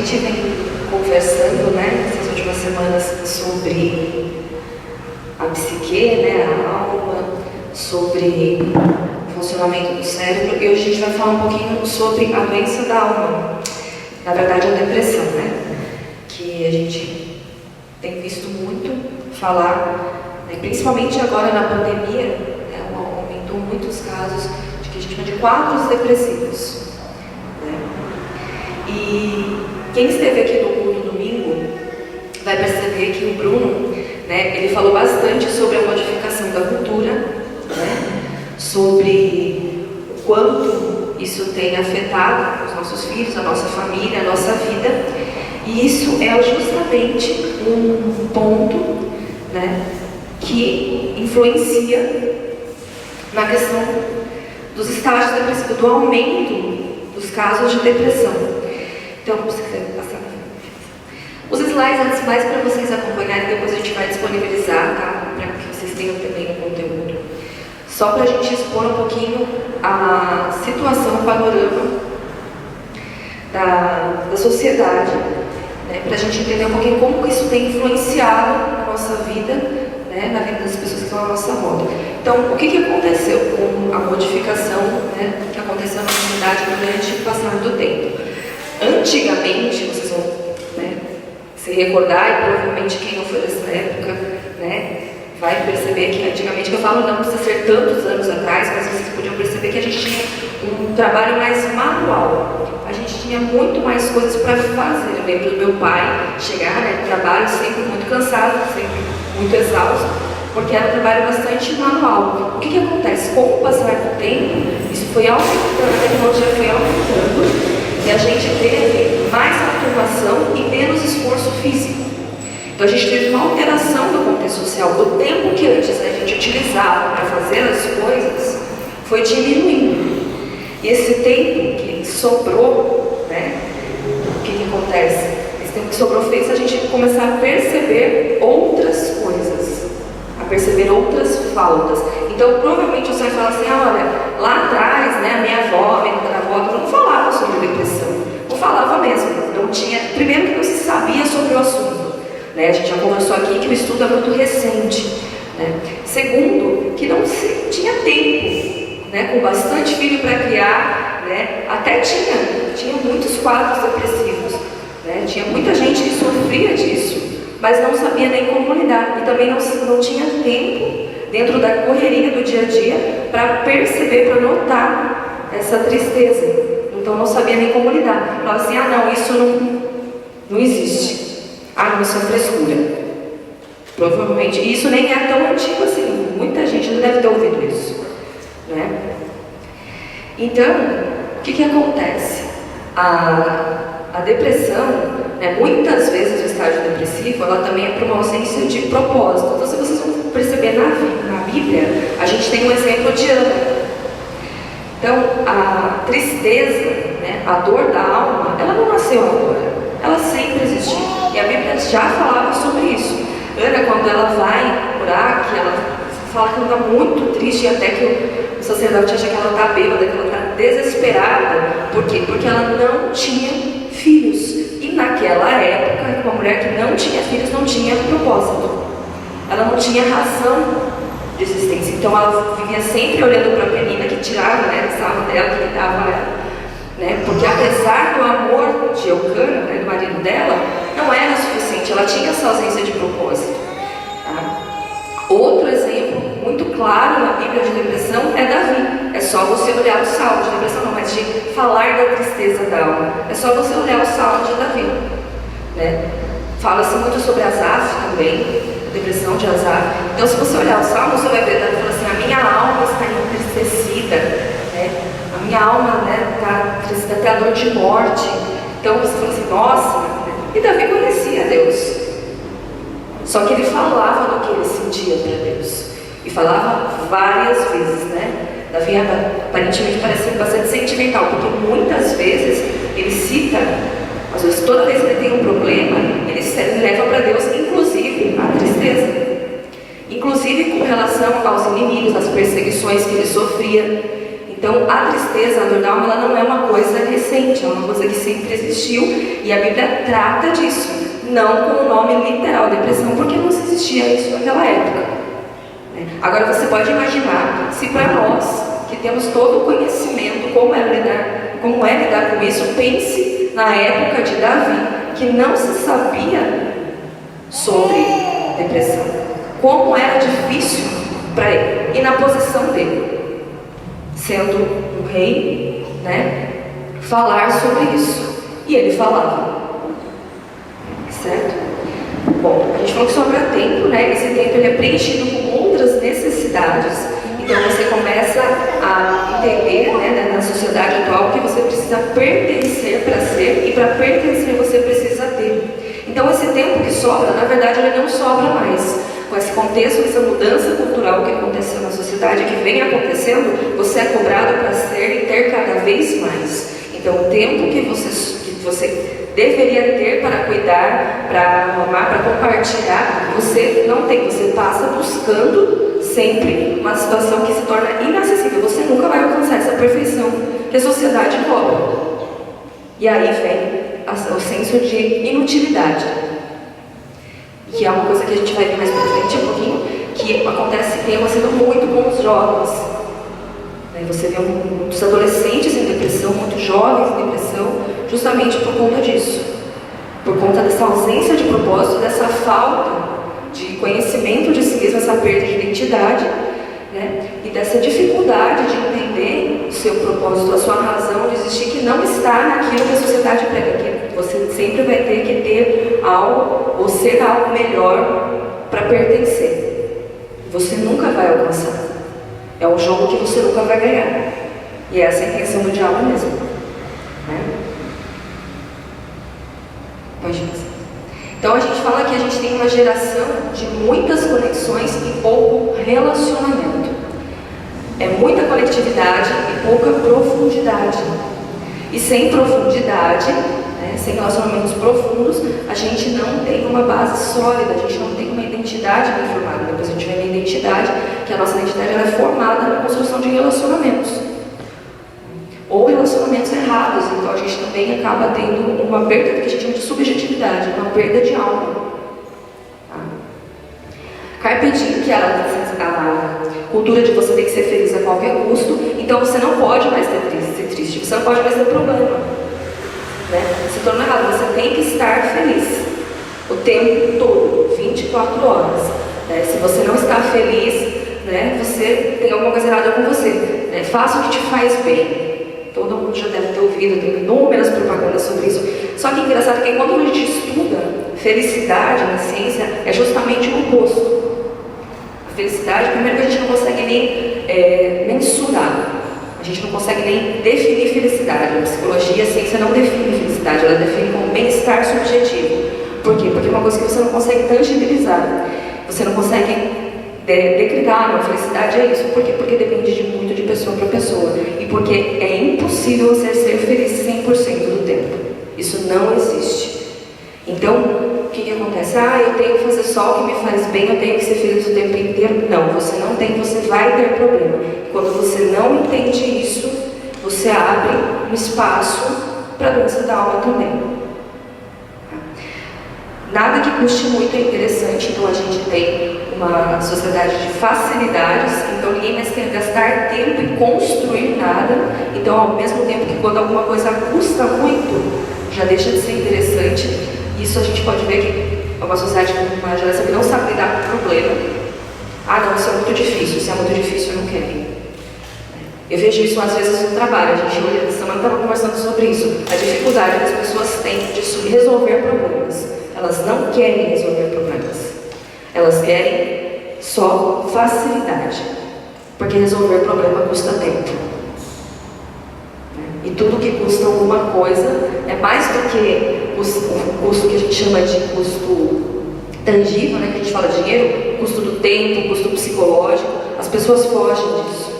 gente vem conversando, né, nessas últimas semanas sobre a psique, né, a alma, sobre o funcionamento do cérebro, e hoje a gente vai falar um pouquinho sobre a doença da alma, na verdade a depressão, né, que a gente tem visto muito falar, né, principalmente agora na pandemia, né, aumentou muitos casos de que a gente chama de quadros depressivos. E quem esteve aqui no culto domingo vai perceber que o Bruno, né, ele falou bastante sobre a modificação da cultura, né, sobre o quanto isso tem afetado os nossos filhos, a nossa família, a nossa vida. E isso é justamente um ponto, né, que influencia na questão dos estágios depressivos, do aumento dos casos de depressão. Então, se quiser passar os slides antes mais para vocês acompanharem, depois a gente vai disponibilizar, tá? Para que vocês tenham também o conteúdo. Só para a gente expor um pouquinho a situação, o panorama da sociedade, né? Para a gente entender um pouquinho como que isso tem influenciado a nossa vida, né? Na vida das pessoas que estão à nossa volta. Então, o que aconteceu com a modificação, né, que aconteceu na comunidade durante o passar do tempo? Antigamente, vocês vão, né, se recordar, e provavelmente quem não foi dessa época, né, vai perceber que antigamente, que eu falo não precisa ser tantos anos atrás, mas vocês podiam perceber que a gente tinha um trabalho mais manual. A gente tinha muito mais coisas para fazer. Eu lembro do meu pai chegar, né, do trabalho sempre muito cansado, sempre muito exausto, porque era um trabalho bastante manual. O que acontece? Com o passar do tempo, isso foi aumentando, a tecnologia foi aumentando, e a gente teve mais automação e menos esforço físico. Então a gente teve uma alteração do contexto social. O tempo que antes a gente utilizava para fazer as coisas foi diminuindo. E esse tempo que sobrou, né, o que acontece? Esse tempo que sobrou fez a gente começar a perceber outras coisas, a perceber outras faltas. Então provavelmente você vai falar assim, olha, lá atrás, né, a minha avó, a minha avó, não falava sobre depressão. Não falava mesmo. Não tinha, primeiro que não se sabia sobre o assunto, né? A gente já conversou aqui que o estudo é muito recente, né? Segundo, que não se tinha tempo, né? Com bastante filho para criar, né? Até tinha muitos quadros depressivos, né? Tinha muita gente que sofria disso, mas não sabia nem como lidar, e também não tinha tempo dentro da correria do dia a dia para perceber, para notar essa tristeza. Então não sabia nem como lidar. Falava assim, não, isso não existe. Não, isso é frescura. Provavelmente. E isso nem é tão antigo assim. Muita gente não deve ter ouvido isso, né? Então, o que acontece? A depressão, né, muitas vezes o estágio depressivo, ela também é por uma ausência de propósito. Então, se vocês vão perceber na Bíblia, a gente tem um exemplo de Ana. Então, a tristeza, né, a dor da alma, ela não nasceu agora, ela sempre existiu. E a Bíblia já falava sobre isso. Ana, quando ela vai orar, que ela fala que ela está muito triste, e até que o sacerdote acha que ela está bêbada, que ela está desesperada. Por quê? Porque ela não tinha filhos. E naquela época, uma mulher que não tinha filhos não tinha propósito. Ela não tinha razão de existência. Então ela vivia sempre olhando para a Penina, que tirava, né, a sarro dela, que dava ela, né, porque apesar do amor de Eucana, né, do marido dela, não era suficiente, ela tinha essa ausência de propósito, tá? Outro exemplo muito claro na Bíblia de depressão é Davi. É só você olhar o salmo de depressão, não, mas de falar da tristeza da alma. É só você olhar o salmo de Davi, né? Fala-se muito sobre Asaf também, a depressão de Asaf. Então, se você olhar o salmo, você vai ver Davi falando assim, a minha alma está entristecida, né? A minha alma, né, está entristecida até a dor de morte. Então, você fala assim, nossa, e Davi conhecia Deus. Só que ele falava do que ele sentia para Deus. E falava várias vezes, né? Davi aparentemente parece bastante sentimental, porque muitas vezes ele cita, às vezes toda vez que ele tem um problema, ele leva para Deus, inclusive, a tristeza. Inclusive com relação aos inimigos, às perseguições que ele sofria. Então, a tristeza, a dor da alma, ela não é uma coisa recente, é uma coisa que sempre existiu, e a Bíblia trata disso, não com o nome literal, depressão, porque não existia isso naquela época. Agora, você pode imaginar, se para nós, que temos todo o conhecimento, como é lidar com isso, pense na época de Davi, que não se sabia sobre depressão. Como era difícil para ele, e na posição dele, sendo um rei, falar sobre isso. E ele falava, certo? Bom, a gente falou que sobra tempo, esse tempo ele é preenchido com outras necessidades. Então você começa a entender, na sociedade atual, que você precisa pertencer para ser, e para pertencer você precisa ter. Então esse tempo que sobra, na verdade ele não sobra mais. Com esse contexto, essa mudança cultural que aconteceu na sociedade, que vem acontecendo, você é cobrado para ser e ter cada vez mais. Então o tempo que você deveria ter para cuidar, para amar, para compartilhar, você não tem, você passa buscando sempre uma situação que se torna inacessível. Você nunca vai alcançar essa perfeição que a sociedade cobra. E aí vem o senso de inutilidade, que é uma coisa que a gente vai ver mais pra frente um pouquinho, que acontece, tem acontecido muito com os jovens. Você vê muitos adolescentes em depressão, muitos jovens em depressão, justamente por conta disso. Por conta dessa ausência de propósito, dessa falta de conhecimento de si mesmo, essa perda de identidade, e dessa dificuldade de entender o seu propósito, a sua razão de existir, que não está naquilo que a sociedade prega, que você sempre vai ter que ter algo, ou ser algo melhor para pertencer. Você nunca vai alcançar. É um jogo que você nunca vai ganhar. E essa é a intenção do diabo mesmo. Pode passar. Então a gente fala que a gente tem uma geração de muitas conexões e pouco relacionamento. É muita conectividade e pouca profundidade. E sem profundidade, sem relacionamentos profundos, a gente não tem uma base sólida, a gente não tem uma identidade bem formada. Depois a gente vê a identidade, que a nossa identidade ela é formada na construção de relacionamentos. Ou relacionamentos errados, então a gente também acaba tendo uma perda do que a gente chama de subjetividade, uma perda de alma. Carpe diem, que é a cultura de você ter que ser feliz a qualquer custo, então você não pode mais ser triste, você não pode mais ter problema. Se torna errado, você tem que estar feliz o tempo todo, 24 horas. Se você não está feliz, você tem alguma coisa errada com você. Faça o que te faz bem. Todo mundo já deve ter ouvido, tem inúmeras propagandas sobre isso. Só que é engraçado que quando a gente estuda felicidade na ciência, é justamente o oposto. A felicidade, primeiro que a gente não consegue nem mensurar. A gente não consegue nem definir felicidade. A psicologia, a ciência não define felicidade, ela define como bem-estar subjetivo. Por quê? Porque é uma coisa que você não consegue tangibilizar. Você não consegue decretar, não, felicidade é isso. Por quê? Porque depende muito de pessoa para pessoa. E porque é impossível você ser feliz 100% do tempo. Isso não existe. Então, o que acontece? Eu tenho que fazer só o que me faz bem, eu tenho que ser feliz o tempo inteiro. Não, você não tem, você vai ter problema. Quando você não entende isso, você abre um espaço para a doença da alma também. Nada que custe muito é interessante, então a gente tem uma sociedade de facilidades, então ninguém mais quer gastar tempo em construir nada, então ao mesmo tempo que quando alguma coisa custa muito, já deixa de ser interessante. Isso a gente pode ver que é uma sociedade, uma geração que não sabe lidar com o problema. Não, isso é muito difícil, se é muito difícil eu não quero. Eu vejo isso às vezes no trabalho, a gente hoje, essa semana estava conversando sobre isso, a dificuldade que as pessoas têm de resolver problemas. Elas não querem resolver problemas. Elas querem só facilidade. Porque resolver problema custa tempo. E tudo que custa alguma coisa é mais do que o custo que a gente chama de custo tangível, que a gente fala de dinheiro, custo do tempo, custo psicológico. As pessoas fogem disso.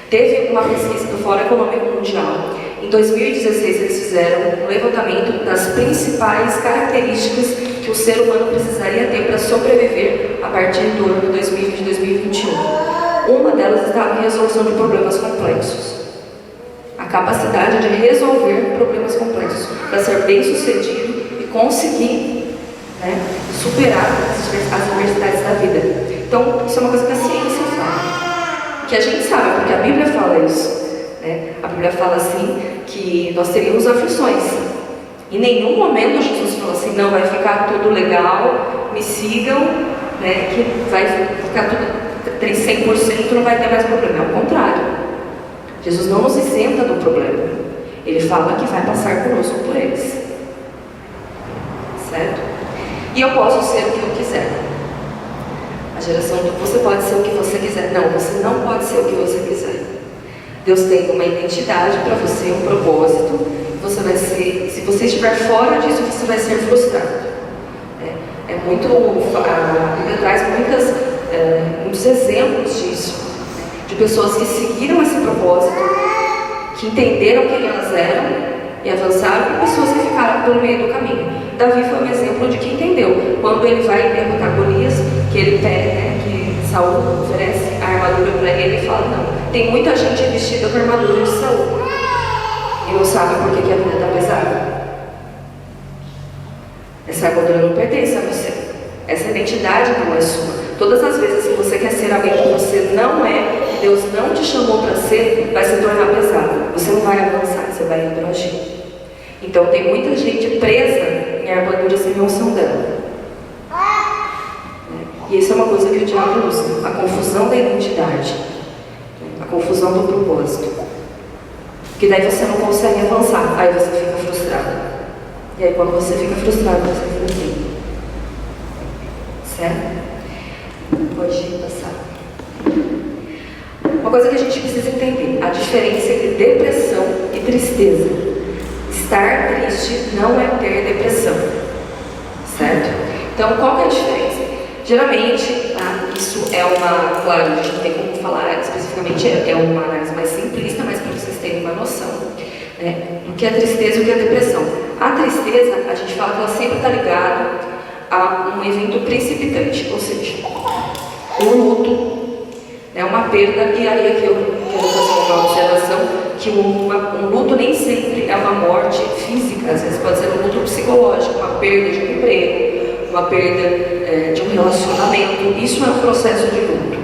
Teve uma pesquisa do Fórum Econômico Mundial. Em 2016, eles fizeram um levantamento das principais características que o ser humano precisaria ter para sobreviver a partir do ano de 2020 e 2021. Uma delas estava em resolução de problemas complexos. capacidade de resolver problemas complexos, para ser bem-sucedido e conseguir, né, superar as adversidades da vida. Então, isso é uma coisa que a ciência fala, que a gente sabe, porque a Bíblia fala isso, né? A Bíblia fala assim, que nós teríamos aflições. Em nenhum momento Jesus falou assim, não, vai ficar tudo legal, me sigam, né, que vai ficar tudo 100%, não vai ter mais problema. É o contrário. Jesus não nos isenta do problema. Ele fala que vai passar conosco por eles. Certo? E eu posso ser o que eu quiser. A geração do você pode ser o que você quiser. Não, você não pode ser o que você quiser. Deus tem uma identidade para você, um propósito. Você vai ser, se você estiver fora disso, você vai ser frustrado. É muito, a Bíblia traz muitos exemplos disso, de pessoas que seguiram esse propósito, que entenderam quem elas eram e avançaram, e pessoas que ficaram pelo meio do caminho. Davi foi um exemplo de quem entendeu. Quando ele vai derrotar Golias, que ele pede, né, que Saul oferece a armadura para ele, ele fala, não, tem muita gente vestida com a armadura de Saul e não sabe por que a vida está pesada. Essa armadura não pertence a você. Essa identidade não é sua. Todas as vezes que você quer ser alguém que você não é, que Deus não te chamou para ser, vai se tornar pesado. Você não vai avançar, você vai retroagir. Então tem muita gente presa em armaduras que não são dela. E isso é uma coisa que o diabo usa. A confusão da identidade. A confusão do propósito. Que daí você não consegue avançar. Aí você fica frustrado. E aí quando você fica frustrado, você fica assim. Certo? Pode passar. Uma coisa que a gente precisa entender, a diferença entre depressão e tristeza. Estar triste não é ter depressão. Certo? Então, qual que é a diferença? Geralmente, isso é uma, claro, a gente não tem como falar especificamente, é uma análise mais simplista, mas para vocês terem uma noção, né, do que é tristeza e o que é depressão. A tristeza, a gente fala que ela sempre está ligada a um evento precipitante, ou seja, um luto, né, uma perda, e aí aqui eu quero fazer uma observação, que um luto nem sempre é uma morte física, às vezes pode ser um luto psicológico, uma perda de um emprego, uma perda de um relacionamento. Isso é um processo de luto.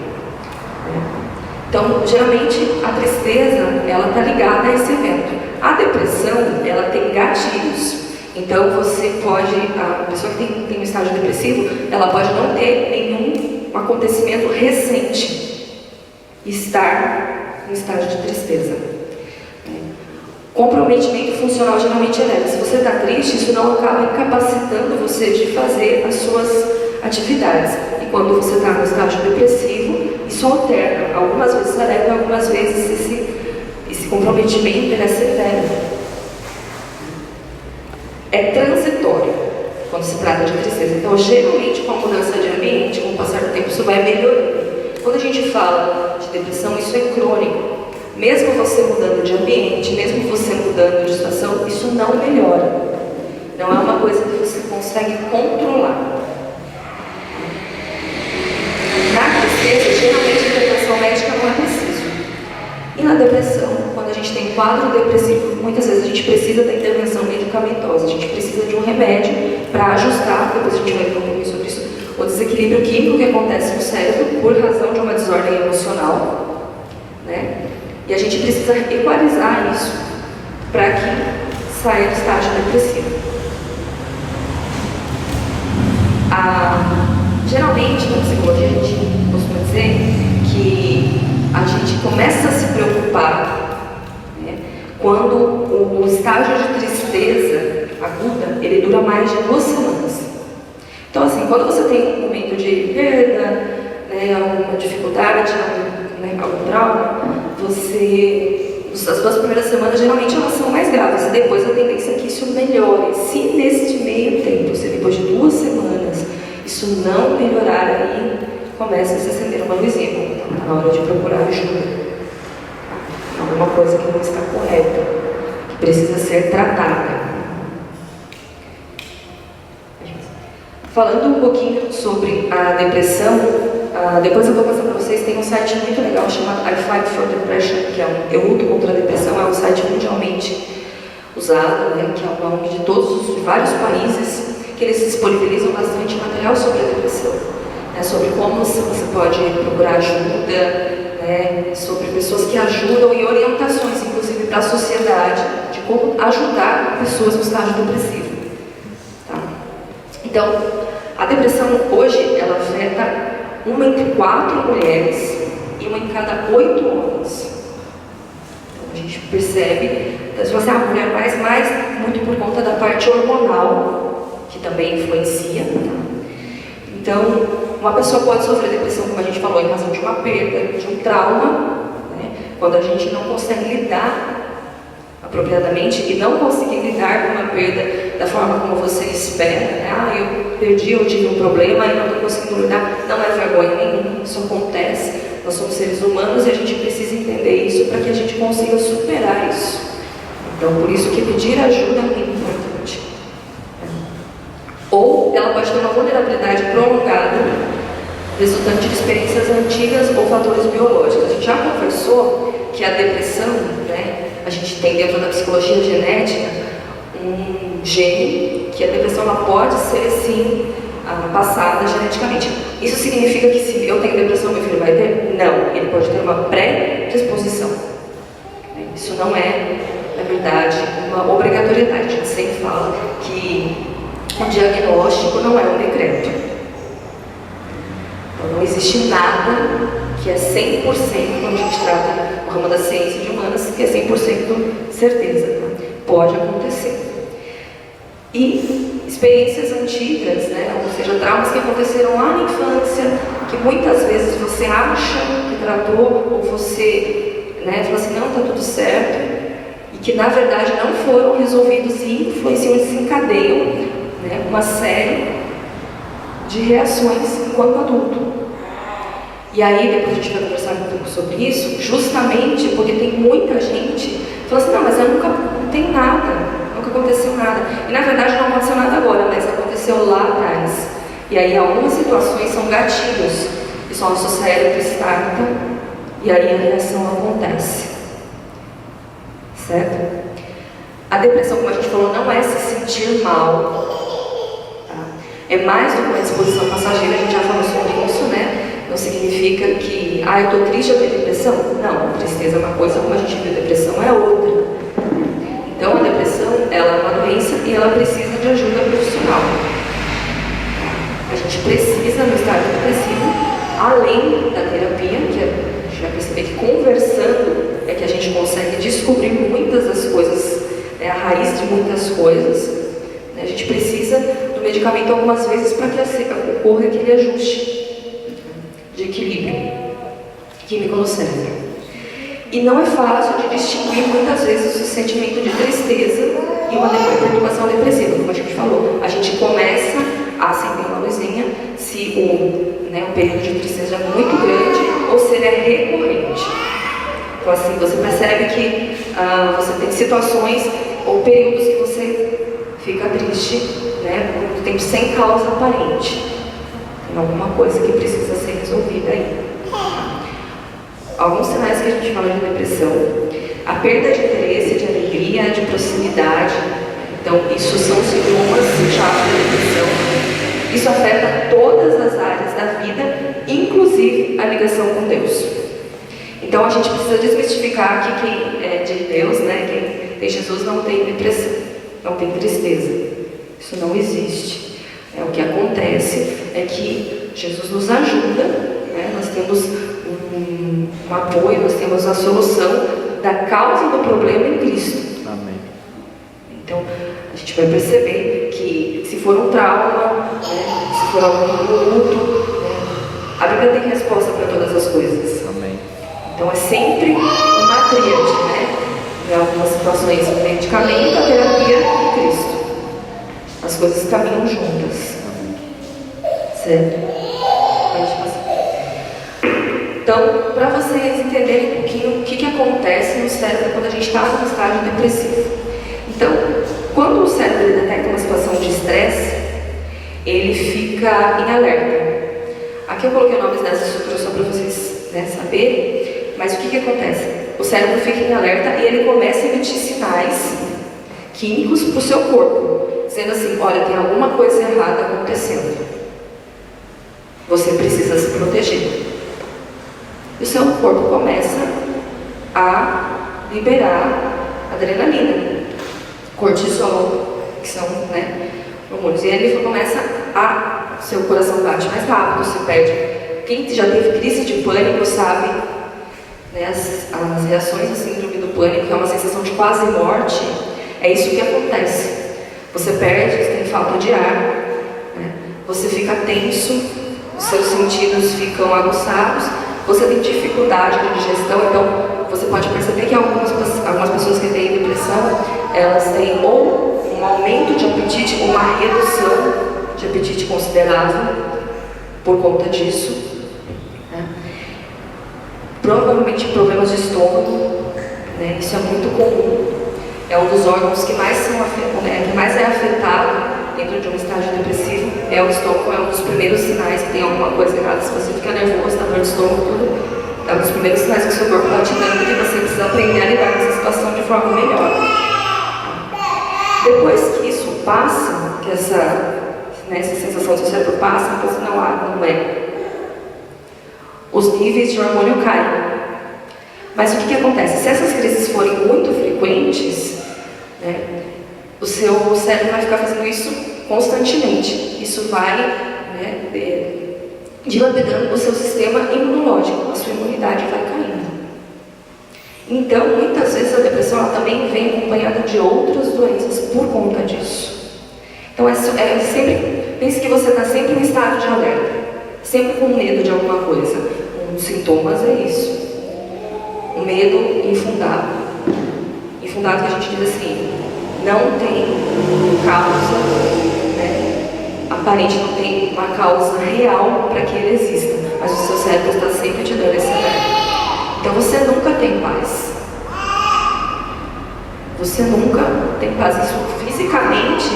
Então, geralmente, a tristeza, ela está ligada a esse evento. A depressão, ela tem gatilhos. Então, você pode, a pessoa que tem um estágio depressivo, ela pode não ter nenhum acontecimento recente, estar em estágio de tristeza. Comprometimento funcional geralmente é leve. Se você está triste, isso não acaba incapacitando você de fazer as suas atividades. E quando você está no estágio depressivo, isso alterna. Algumas vezes é leve, algumas vezes esse comprometimento é severo. É transitório quando se trata de tristeza. Então, geralmente, com a mudança de ambiente, com o passar do tempo, isso vai melhorando. Quando a gente fala de depressão, isso é crônico. Mesmo você mudando de ambiente, mesmo você mudando de situação, isso não melhora. Não é uma coisa que você consegue controlar. Na tristeza, geralmente a intervenção médica não é preciso. E na depressão, quando a gente tem quadro depressivo, muitas vezes a gente precisa da intervenção medicamentosa, a gente precisa de um remédio para ajustar, depois a gente vai ver um pouquinho sobre isso, o desequilíbrio químico que acontece no cérebro por razão de uma desordem emocional, né? E a gente precisa equalizar isso para que saia do estágio depressivo. Geralmente, na psicologia, a gente costuma dizer que a gente começa a se preocupar, né, quando o estágio de tristeza aguda, ele dura mais de 2 semanas. Então, assim, quando você tem um momento de perda, né, alguma dificuldade, algum trauma, as 2 primeiras semanas geralmente elas são mais graves, e depois a tendência é que isso melhore. Se neste meio tempo, se depois de 2 semanas, isso não melhorar, aí começa a se acender uma luzinha. Então está na hora de procurar ajuda. Alguma coisa que não está correta, que precisa ser tratada. Falando um pouquinho sobre a depressão, depois eu vou passar para vocês, tem um site muito legal chamado I Fight for Depression, que é Eu Luto contra a Depressão, é um site mundialmente usado, né, que é uma ONG de vários países, que eles disponibilizam bastante material sobre a depressão, né, sobre como você pode procurar ajuda, né, sobre pessoas que ajudam e orientações, inclusive para a sociedade, de como ajudar pessoas no estágio depressivo. Tá? Então, a depressão hoje, ela afeta 1 entre 4 mulheres e 1 em cada 8 homens. Então, a gente percebe, se você é uma mulher mais, muito por conta da parte hormonal, que também influencia. Tá? Então, uma pessoa pode sofrer depressão, como a gente falou, em razão de uma perda, de um trauma, né? Quando a gente não consegue lidar apropriadamente e não conseguir lidar com uma perda da forma como você espera, né? Eu perdi, eu tive um problema e não estou conseguindo lidar. Não é vergonha nenhuma, isso acontece. Nós somos seres humanos e a gente precisa entender isso para que a gente consiga superar isso. Então, por isso que pedir ajuda é muito importante. Ou ela pode ter uma vulnerabilidade prolongada, resultante de experiências antigas ou fatores biológicos. A gente já conversou que a depressão, né, a gente tem dentro da psicologia genética um gene que a depressão ela pode ser, sim, passada geneticamente. Isso significa que se eu tenho depressão, meu filho vai ter? Não, ele pode ter uma pré-disposição. Isso não é, na verdade, uma obrigatoriedade. A gente sempre fala que o diagnóstico não é um decreto. Então, não existe nada que é 100% quando a gente trata o ramo da ciência de humanas, que é 100% certeza. Tá? Pode acontecer. E experiências antigas, né? Ou seja, traumas que aconteceram lá na infância, que muitas vezes você acha que tratou, ou você, né, fala assim, não, está tudo certo, e que na verdade não foram resolvidos e influenciam, desencadeiam, né, uma série de reações enquanto adulto. E aí, depois a gente vai conversar um pouco sobre isso, justamente porque tem muita gente que fala assim, não, mas eu nunca, não tenho nada, nunca aconteceu nada. E na verdade não aconteceu nada agora, mas aconteceu lá atrás. E aí algumas situações são gatilhos, que só o nosso cérebro starta, e aí a reação acontece. Certo? A depressão, como a gente falou, não é se sentir mal. Tá? É mais do que uma disposição passageira, a gente já falou sobre isso, né? Não significa que, eu estou triste, eu tenho depressão. Não, tristeza é uma coisa, como a gente viu, depressão é outra. Então, a depressão, ela é uma doença e ela precisa de ajuda profissional. A gente precisa, no estágio depressivo, além da terapia, que a gente vai perceber que conversando é que a gente consegue descobrir muitas das coisas, a raiz de muitas coisas. A gente precisa do medicamento algumas vezes para que ocorra aquele ajuste de equilíbrio químico no cérebro. E não é fácil de distinguir muitas vezes o sentimento de tristeza e uma perturbação depressiva, como a gente falou. A gente começa a acender uma luzinha se o período de tristeza é muito grande ou se ele é recorrente. Então assim, você percebe que você tem situações ou períodos que você fica triste, né, por muito tempo sem causa aparente. Tem alguma coisa que precisa ser resolvida aí. Alguns sinais que a gente fala de depressão: a perda de interesse, de alegria, de proximidade. Então, isso são sintomas chaves da depressão. Isso afeta todas as áreas da vida, inclusive a ligação com Deus. Então, a gente precisa desmistificar que quem é de Deus, né, quem tem Jesus, não tem depressão, não tem tristeza. Isso não existe. O que acontece é que Jesus nos ajuda, né? Nós temos um apoio, nós temos a solução da causa do problema em Cristo. Amém. Então, a gente vai perceber que se for um trauma, né, se for algum luto, né, a Bíblia tem resposta para todas as coisas. Amém. Então, é sempre uma tríade, né? Em algumas situações, o medicamento, a terapia e Cristo. As coisas caminham juntas. Certo? Pode passar. Então, para vocês entenderem um pouquinho o que acontece no cérebro quando a gente está num estágio depressivo. Então, quando o cérebro detecta uma situação de estresse, ele fica em alerta. Aqui eu coloquei nomes nessa estrutura só para vocês, né, saberem, mas o que acontece? O cérebro fica em alerta e ele começa a emitir sinais químicos para o seu corpo, dizendo assim, olha, tem alguma coisa errada acontecendo. Você precisa se proteger. E o seu corpo começa a liberar adrenalina, cortisol, que são, né, hormônios. E aí ele começa seu coração bate mais rápido, você perde. Quem já teve crise de pânico sabe, né, as reações da síndrome do pânico, que é uma sensação de quase morte, é isso que acontece. Você perde, você tem falta de ar, né, você fica tenso, os seus sentidos ficam aguçados, você tem dificuldade de digestão, então você pode perceber que algumas pessoas que têm depressão, elas têm ou um aumento de apetite ou uma redução de apetite considerável por conta disso, né? Provavelmente problemas de estômago, né? Isso é muito comum, é um dos órgãos que mais que mais é afetado dentro de um estágio depressivo, é o estômago, é um dos primeiros sinais que tem alguma coisa errada. Se você fica nervoso, está dor de estômago, tudo, é um dos primeiros sinais que o seu corpo está te dando que você precisa aprender a lidar com essa situação de forma melhor. Depois que isso passa, que essa sensação do seu cérebro passa, então não é. Os níveis de hormônio caem. Mas o que acontece? Se essas crises forem muito frequentes, né, o seu cérebro vai ficar fazendo isso constantemente. Isso vai, né, dilapidando o seu sistema imunológico, a sua imunidade vai caindo. Então, muitas vezes a depressão ela também vem acompanhada de outras doenças por conta disso. Então, sempre, pense que você está sempre em estado de alerta, sempre com medo de alguma coisa. Um dos sintomas é isso. Um medo infundado. Infundado que a gente diz assim, não tem causa, né, aparente, não tem uma causa real para que ele exista, mas o seu cérebro está sempre te dando esse alerta. Então você nunca tem paz. Você nunca tem paz. Isso fisicamente,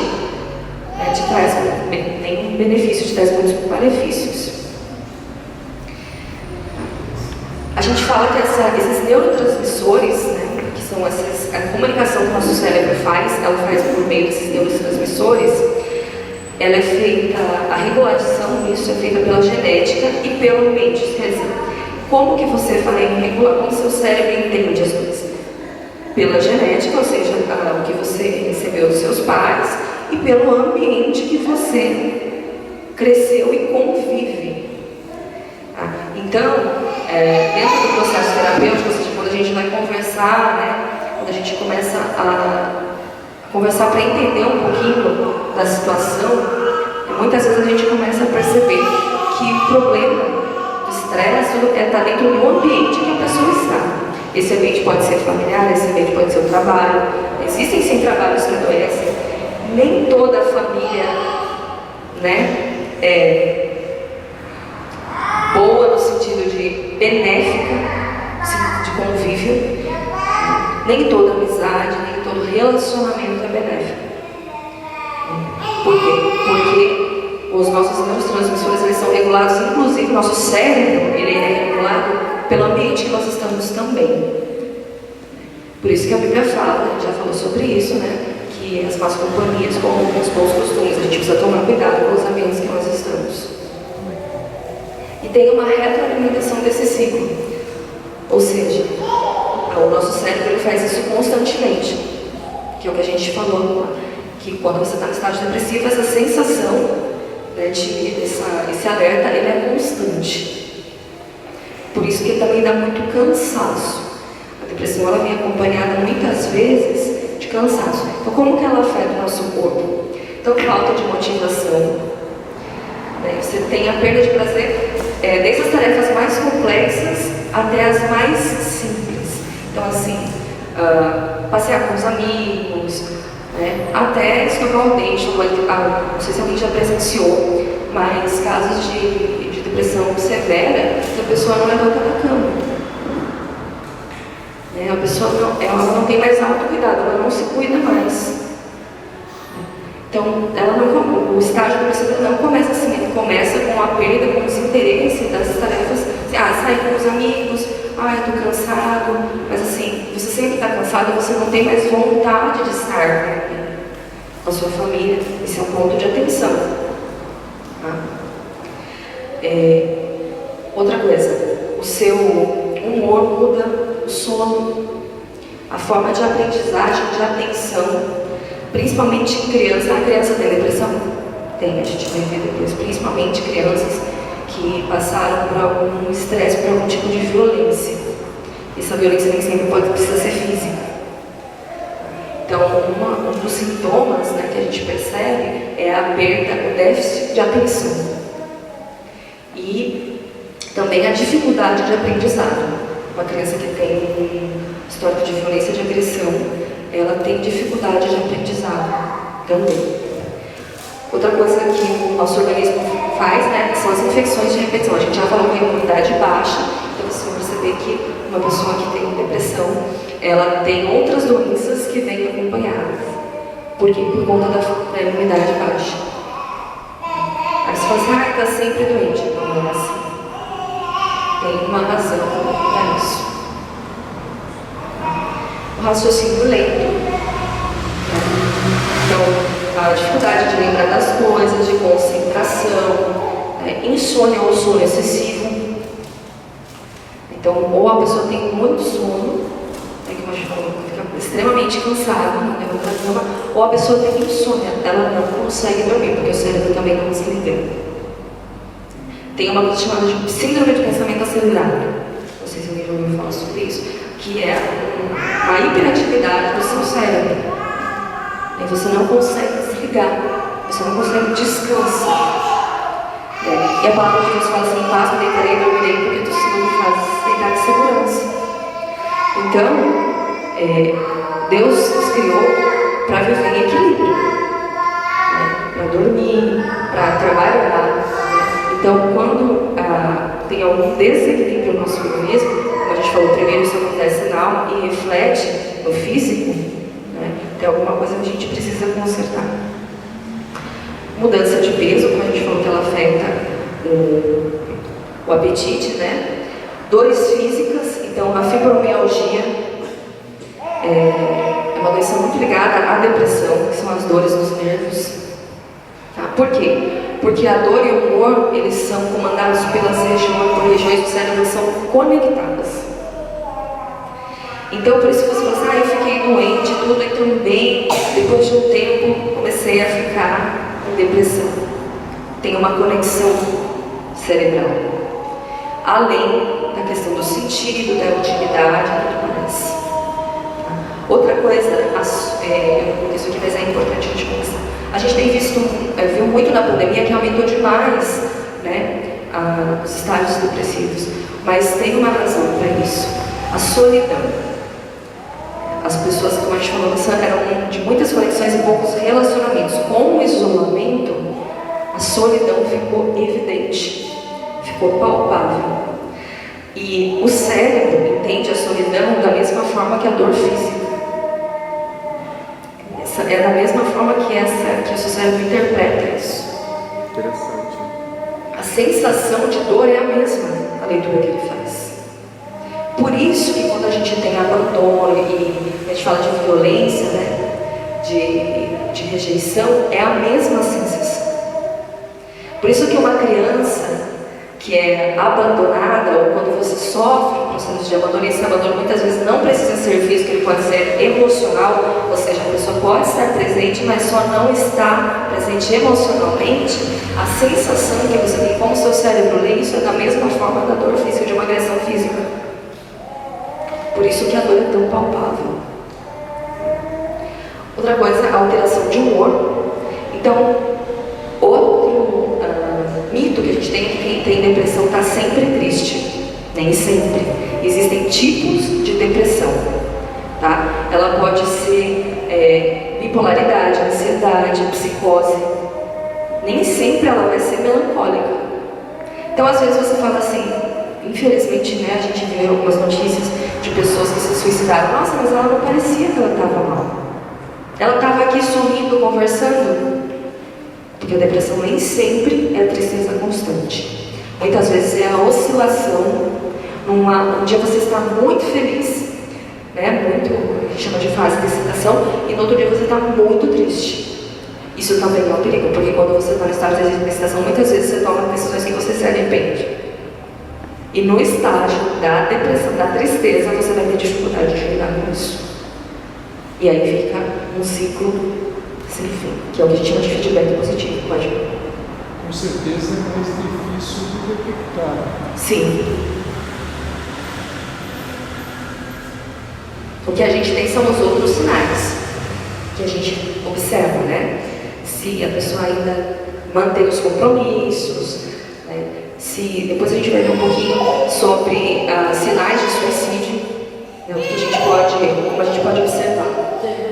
né, te traz nenhum benefício, te traz muitos malefícios. A gente fala que esses neurotransmissores, né, que são a comunicação que o nosso cérebro faz, ela faz por meio desses neurotransmissores, ela é feita, a regulação disso é feita pela genética e pelo ambiente. Quer dizer, como que você vai regular, como o seu cérebro entende as coisas? Pela genética, ou seja, o que você recebeu dos seus pais, e pelo ambiente que você cresceu e convive. Então, dentro do processo terapêutico, ou seja, quando a gente vai conversar, né, quando a gente começa a conversar para entender um pouquinho da situação, muitas vezes a gente começa a perceber que o problema do estresse está dentro do ambiente que a pessoa está. Esse ambiente pode ser familiar, esse ambiente pode ser o trabalho. Existem sim trabalhos que adoecem. Nem toda a família, né, é boa no sentido de benéfica, de convívio. Nem toda amizade, nem todo relacionamento é benéfico. Por quê? Porque os nossos neurotransmissores eles são regulados, inclusive nosso cérebro ele é regulado pelo ambiente que nós estamos também. Por isso que a Bíblia fala, já falou sobre isso, né? Que as más companhias corrompem os bons costumes. A gente precisa tomar cuidado com os ambientes que nós estamos. E tem uma retroalimentação desse ciclo. Ou seja, o nosso cérebro ele faz isso constantemente. Que é o que a gente falou, que quando você está no estágio depressivo, essa sensação, né, esse alerta, ele é constante. Por isso que também dá muito cansaço. A depressão ela vem acompanhada muitas vezes de cansaço. Então, como que ela afeta o nosso corpo? Então, falta de motivação. Né? Você tem a perda de prazer desde as tarefas mais complexas até as mais simples. Então, assim, passear com os amigos, né? Até escovar o dente. Não sei se alguém já presenciou, mas casos de depressão severa, que a pessoa não levanta da cama. A pessoa ela não tem mais autocuidado, ela não se cuida mais. Então, o estágio depressivo não começa assim, ele começa com a perda, com o desinteresse das tarefas. Sair com os amigos, eu estou cansado, mas assim, você sempre está cansado, você não tem mais vontade de estar com a sua família. Esse é um ponto de atenção. Tá? Outra coisa, o seu humor muda, o sono, a forma de aprendizagem, de atenção, principalmente em criança. A criança tem depressão? Tem, a gente vai ver depois, principalmente crianças que passaram por algum estresse, por algum tipo de violência. Essa violência nem sempre precisa ser física. Então, um dos sintomas, né, que a gente percebe é a perda, o déficit de atenção. E também a dificuldade de aprendizado. Uma criança que tem histórico de violência, de agressão, ela tem dificuldade de aprendizado também. Outra coisa que o nosso organismo faz, né, são as infecções de repetição. A gente já falou que a imunidade baixa, então você vai perceber que uma pessoa que tem depressão, ela tem outras doenças que vêm acompanhadas. Por quê? Por conta da imunidade baixa. Aí você fala assim, está sempre doente. Não é assim. Tem uma razão para isso. O raciocínio lento. Então, a dificuldade de lembrar das coisas, de concentração, insônia ou sono excessivo. Então, ou a pessoa tem muito sono, como a gente falou, fica extremamente cansada, não levanta da cama, ou a pessoa tem insônia, ela não consegue dormir, porque o cérebro também não desliga. Tem uma coisa chamada de síndrome de pensamento acelerado. Não sei se alguém já ouviu falar sobre isso, que é uma hiperatividade do seu cérebro. E você não consegue desligar, você não consegue descansar. E a palavra de Deus fala assim, paz, me deitarei e dormirei, porque tu se me fazes deitar de segurança. Então, Deus nos criou para viver em equilíbrio, para dormir, para trabalhar. Então, quando tem algum desequilíbrio no nosso organismo, como a gente falou, primeiro isso acontece na alma e reflete no físico, tem alguma coisa que a gente precisa consertar. Mudança de peso, como a gente falou, que ela afeta o apetite, né? Dores físicas, então a fibromialgia é uma doença muito ligada à depressão, que são as dores nos nervos. Tá? Por quê? Porque a dor e o humor, eles são comandados pelas regiões do cérebro que são conectadas. Então, por isso você fala assim, eu fiquei doente, tudo entrou bem, depois de um tempo comecei a ficar com depressão. Tem uma conexão cerebral. Além da questão do sentido, da intimidade e tudo mais. Outra coisa, isso aqui vai ser importante a gente começar. A gente tem viu muito na pandemia que aumentou demais, né, os estágios depressivos. Mas tem uma razão para isso. A solidão. As pessoas, como a gente falou, eram de muitas conexões e poucos relacionamentos. Com o isolamento, a solidão ficou evidente, ficou palpável. E o cérebro entende a solidão da mesma forma que a dor física. É da mesma forma que o seu cérebro interpreta isso. Interessante. A sensação de dor é a mesma, a leitura que ele faz. Por isso que quando a gente tem abandono e a gente fala de violência, né, de rejeição, é a mesma sensação. Por isso que uma criança que é abandonada, ou quando você sofre um processo de abandono, esse abandono muitas vezes não precisa ser físico, ele pode ser emocional, ou seja, a pessoa pode estar presente, mas só não está presente emocionalmente. A sensação que você tem, como o seu cérebro lê isso, é da mesma forma da dor física, de uma agressão física. Por isso que a dor é tão palpável. Outra coisa, a alteração de humor. Então, outro mito que a gente tem é que quem tem depressão está sempre triste. Nem sempre. Existem tipos de depressão. Tá? Ela pode ser bipolaridade, ansiedade, psicose. Nem sempre ela vai ser melancólica. Então, às vezes você fala assim, infelizmente, né, a gente vê algumas notícias de pessoas que se suicidaram. Nossa, mas ela não parecia que ela estava mal. Ela estava aqui sorrindo, conversando, porque a depressão nem sempre é a tristeza constante. Muitas vezes é a oscilação. Um dia você está muito feliz, né? Muito, a gente chama de fase de excitação, e no outro dia você está muito triste. Isso também é um perigo, porque quando você está no estado de excitação, muitas vezes você toma decisões que você se arrepende. E no estágio da depressão, da tristeza, você vai ter dificuldade de lidar com isso. E aí fica um ciclo sem fim, que é o que a gente chama de feedback positivo. Pode? Com certeza é mais difícil de detectar. Sim. O que a gente tem são os outros sinais que a gente observa, né? Se a pessoa ainda mantém os compromissos, né? Se depois a gente vai ver um pouquinho sobre sinais de suicídio, né? O que a gente pode, como a gente pode observar. Teve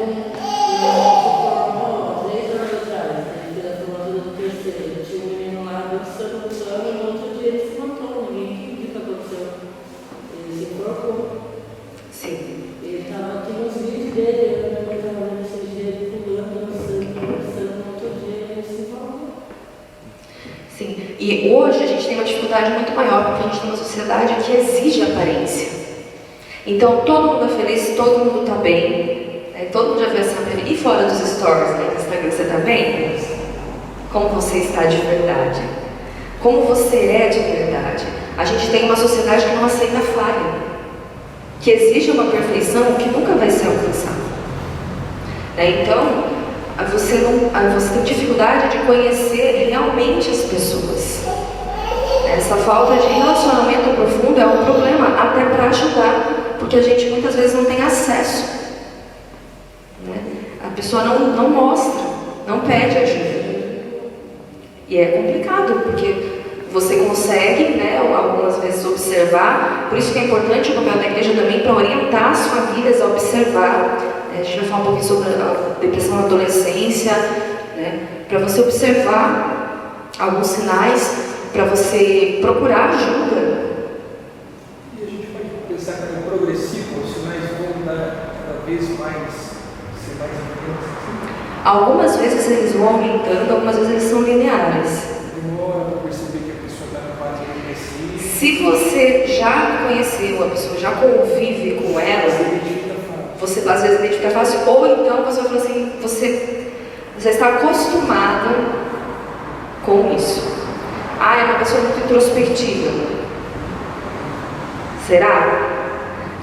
formou 3 anos atrás, na formatura do terceiro. Tinha um menino lá dançando e no outro dia ele se matou. Ninguém entende o que aconteceu. Ele se enforcou. Sim. Ele estava aqui nos vídeos dele, eu lembro que estava vendo esses dias ele pulando, dançando, conversando. No outro dia ele se enforcou. Sim. E hoje a gente tem uma dificuldade muito maior, porque a gente tem uma sociedade que exige aparência. Então todo mundo é feliz, todo mundo está bem. Todo mundo já viu essa pergunta. E fora dos stories, né? Do Instagram, você está bem? Como você está de verdade? Como você é de verdade? A gente tem uma sociedade que não aceita falha, que exige uma perfeição que nunca vai ser alcançada. Então, você tem dificuldade de conhecer realmente as pessoas. Essa falta de relacionamento profundo é um problema até para ajudar, porque a gente muitas vezes não tem acesso. A pessoa não mostra, não pede ajuda. E é complicado, porque você consegue, né, algumas vezes observar, por isso que é importante o papel da igreja também para orientar as famílias a observar. A gente vai falar um pouquinho sobre a depressão na adolescência, né, para você observar alguns sinais, para você procurar ajuda. E a gente pode pensar que é progressivo, os sinais vão cada vez mais. Algumas vezes eles vão aumentando, algumas vezes eles são lineares. Demora para perceber que a pessoa está na fase depressiva. Se você já conheceu a pessoa, já convive com ela, você às vezes identifica fácil, ou então você vai falar assim, você está acostumado com isso. É uma pessoa muito introspectiva. Será?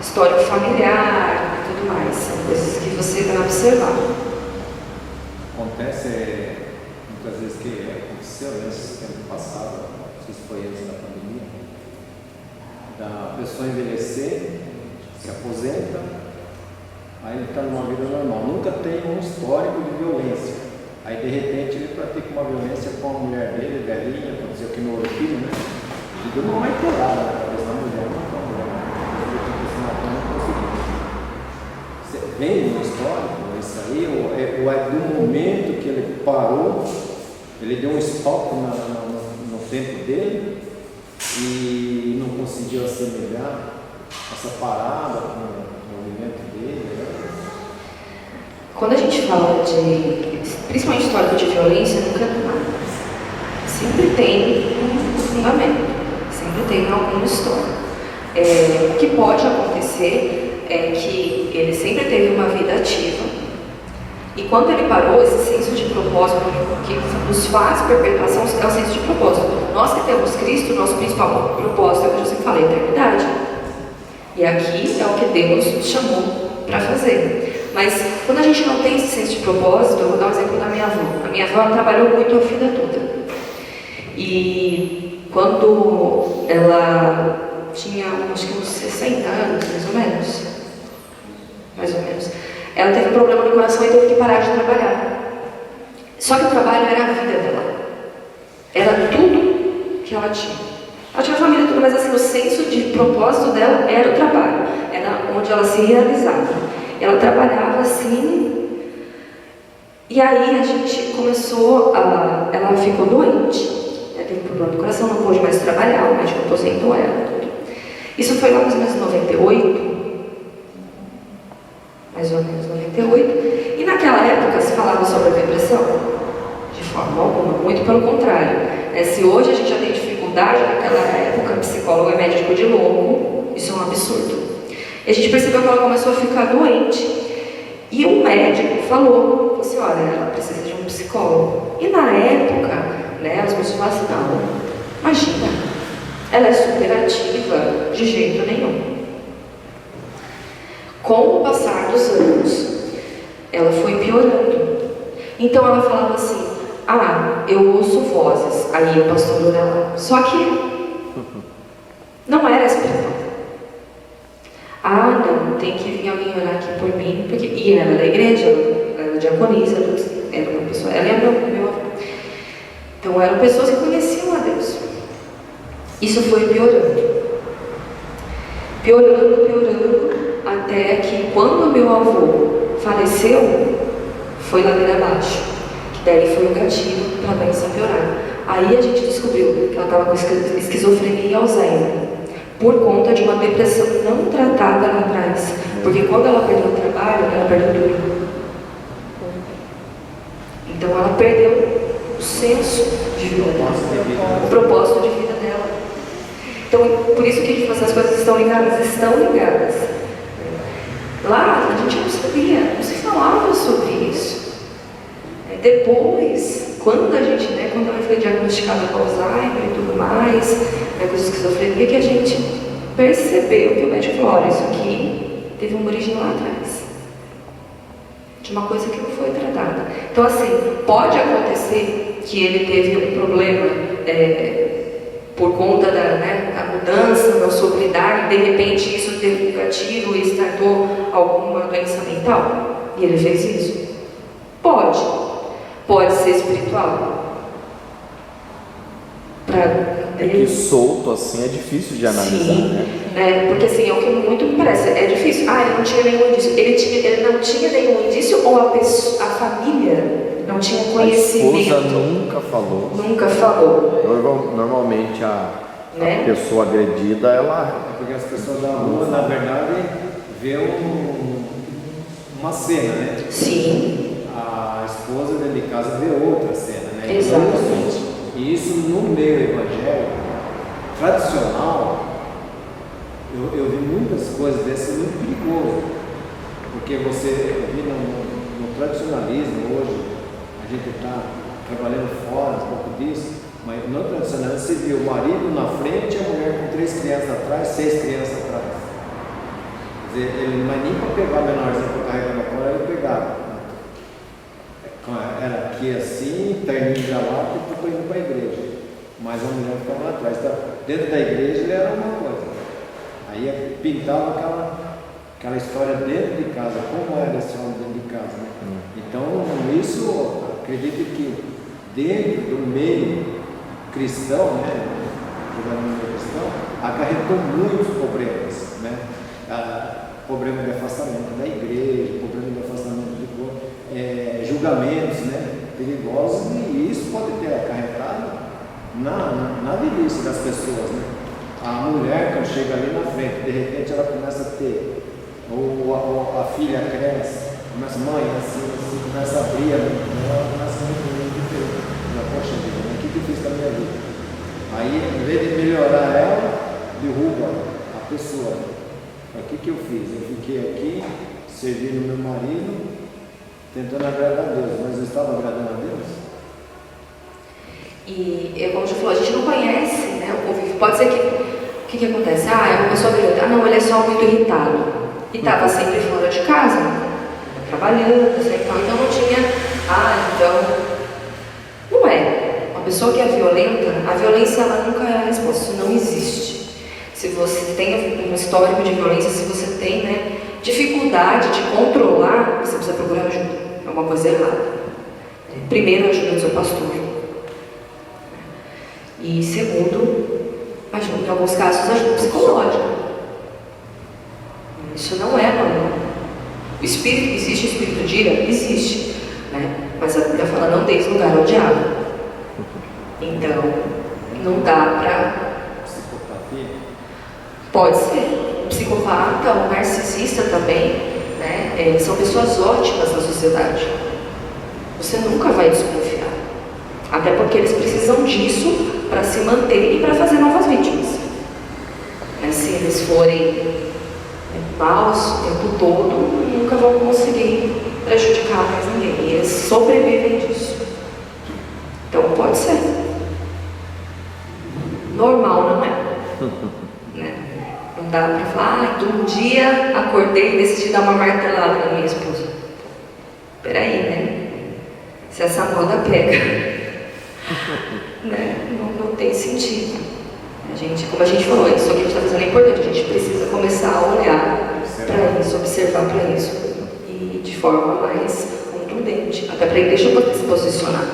Histórico familiar, tudo mais, são coisas que você vai observar. Acontece muitas vezes que aconteceu nesse tempo passado, não sei se foi antes da pandemia, da pessoa envelhecer, se aposenta, aí ele está numa vida normal, nunca tem um histórico de violência, aí de repente ele pratica uma violência com a mulher dele, velhinha, aconteceu aqui no filho, né? E deu uma maitorada na cabeça da mulher, matou a mulher, ele se matou, não conseguiu. Você vem no histórico? Isso aí, ou é do momento que ele parou, ele deu um stop no tempo dele e não conseguiu assimilar essa parada com o movimento dele. Né? Quando a gente fala principalmente histórico de violência, nunca é do nada. Sempre tem um fundamento, sempre tem alguma história. O que pode acontecer é que ele sempre teve uma vida ativa. E quando ele parou, esse senso de propósito que nos faz perpetuação é o senso de propósito. Nós que temos Cristo, nosso principal propósito, é o que eu sempre falei, a eternidade. E aqui é o que Deus nos chamou para fazer. Mas quando a gente não tem esse senso de propósito, eu vou dar um exemplo da minha avó. A minha avó trabalhou muito a vida toda. E quando ela tinha acho que uns 60 anos, mais ou menos. Ela teve um problema no coração e teve que parar de trabalhar. Só que o trabalho era a vida dela. Era tudo que ela tinha. Ela tinha família e tudo, mas assim, o senso de propósito dela era o trabalho. Era onde ela se realizava. Ela trabalhava assim. E aí a gente começou ela ficou doente. Ela teve um problema no coração, não pôde mais trabalhar, o médico aposentou ela. Tudo. Isso foi lá mais ou menos em 98. Mais ou menos 98. E naquela época falava sobre a depressão? De forma alguma, muito pelo contrário. Se hoje a gente já tem dificuldade, naquela época, psicólogo é médico de louco, isso é um absurdo. E a gente percebeu que ela começou a ficar doente. E um médico falou assim, olha, ela precisa de um psicólogo. E na época, né, as pessoas falaram assim, não, imagina, ela é super ativa, de jeito nenhum. Com o passar dos anos, ela foi piorando. Então ela falava assim, eu ouço vozes, aí o pastor olha lá. Só que não era espiritual. Não, tem que vir alguém orar aqui por mim, porque... E ela era da igreja, ela era diaconisa, era uma pessoa, ela é meu avô. Então eram pessoas que conheciam a Deus. Isso foi piorando. Piorando, até que quando meu avô faleceu, foi ladeira abaixo. Que daí foi um gatilho para a doença piorar. Aí a gente descobriu que ela estava com esquizofrenia e Alzheimer, por conta de uma depressão não tratada lá atrás. Porque quando ela perdeu o trabalho, ela perdeu tudo. Então ela perdeu o senso de vida dela, o propósito de vida dela. Então, por isso que a gente fala, essas coisas estão ligadas. Lá a gente não sabia, não se falava sobre isso. Depois, quando a gente, quando ela foi diagnosticada com Alzheimer e tudo mais, com esquizofrenia, que a gente percebeu que o médico falou, olha, isso aqui teve uma origem lá atrás, de uma coisa que não foi tratada. Então, assim, pode acontecer que ele teve um problema por conta da mudança na sobriedade, e de repente isso teve um gatilho e startou alguma doença mental, e ele fez isso. Pode ser espiritual. É que solto assim é difícil de analisar, sim, né? Porque assim, é o que muito me parece, é difícil. Ele não tinha nenhum indício. Ele não tinha nenhum indício, ou a família não tinha conhecimento. A esposa nunca falou. Nunca falou. Normalmente a pessoa agredida, ela... Porque as pessoas da rua, na verdade, vê uma cena, né? Sim. A esposa dentro de casa vê outra cena, né? Exatamente. E isso no meio evangélico tradicional, eu vi muitas coisas dessas muito perigoso, porque eu vi no tradicionalismo hoje, a gente está trabalhando fora um pouco disso, mas no tradicionalismo você viu o marido na frente e a mulher com 3 crianças atrás, 6 crianças atrás. Quer dizer, ele não é nem para pegar a menorzinha para carregar na cola, ele pegava. Era aqui assim, terninho de gravata, e estou indo para a igreja. Mas a mulher ficava lá atrás. Então, dentro da igreja ele era uma coisa. Aí pintava aquela história dentro de casa, como era esse homem dentro de casa. Né? Então, isso, acredito que dentro do meio cristão, acarretou muitos problemas. Né? Problema de afastamento da igreja, problema de afastamento de julgamentos perigosos, e isso pode ter acarretado na velhice das pessoas. Né? A mulher, quando chega ali na frente, de repente ela começa a ter, ou a filha cresce, começa, mãe, assim, começa a abrir, ela começa a muito diferente. Poxa vida, o que eu fiz da minha vida? Aí, em vez de melhorar ela, derruba a pessoa. O que eu fiz? Eu fiquei aqui, servindo meu marido, tentando agradar a Deus, mas eu estava agradando a Deus? E, como já falou, a gente não conhece, pode ser que, o que acontece? É uma pessoa violenta. Não, ele é só muito irritado. E estava sempre fora de casa, trabalhando, então não tinha, não é. Uma pessoa que é violenta, a violência ela nunca é a resposta, isso não existe. Se você tem um histórico de violência, se você tem dificuldade de controlar, você precisa procurar ajuda. É uma coisa errada. Primeiro, ajuda do seu pastor. E segundo, ajuda, em alguns casos, ajuda psicológica. Isso não é normal. Existe o espírito de ira? Existe. Mas a Bíblia fala, não deis lugar ao diabo. Então, não dá para... Pode ser. Psicopata ou narcisista também, eles são pessoas ótimas na sociedade. Você nunca vai desconfiar. Até porque eles precisam disso para se manter e para fazer novas vítimas. Mas se eles forem maus o tempo todo, nunca vão conseguir prejudicar mais ninguém. E eles sobrevivem disso. Então pode ser. Normal não é. Né? Não dá para falar, um dia acordei e decidi dar uma martelada na minha esposa. Peraí, né? Se essa moda pega, né? Não tem sentido. Como a gente falou, isso que a gente está fazendo é importante. A gente precisa começar a olhar para isso, observar para isso. E de forma mais contundente. Até para a igreja poder se posicionar.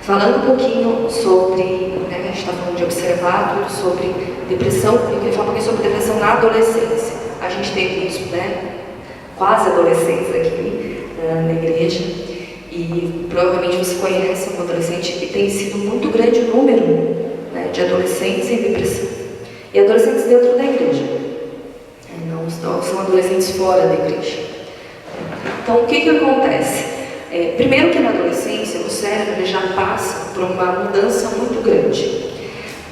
Falando um pouquinho sobre, né, a gente está falando de observar tudo sobre depressão, eu queria falar um pouquinho sobre depressão na adolescência. A gente tem muitos, quase adolescentes aqui na igreja, e provavelmente você conhece um adolescente, e tem sido muito grande o número, né, de adolescentes em depressão. E adolescentes dentro da igreja, não são adolescentes fora da igreja. Então, o que acontece? Primeiro que na adolescência, o cérebro ele já passa por uma mudança muito grande.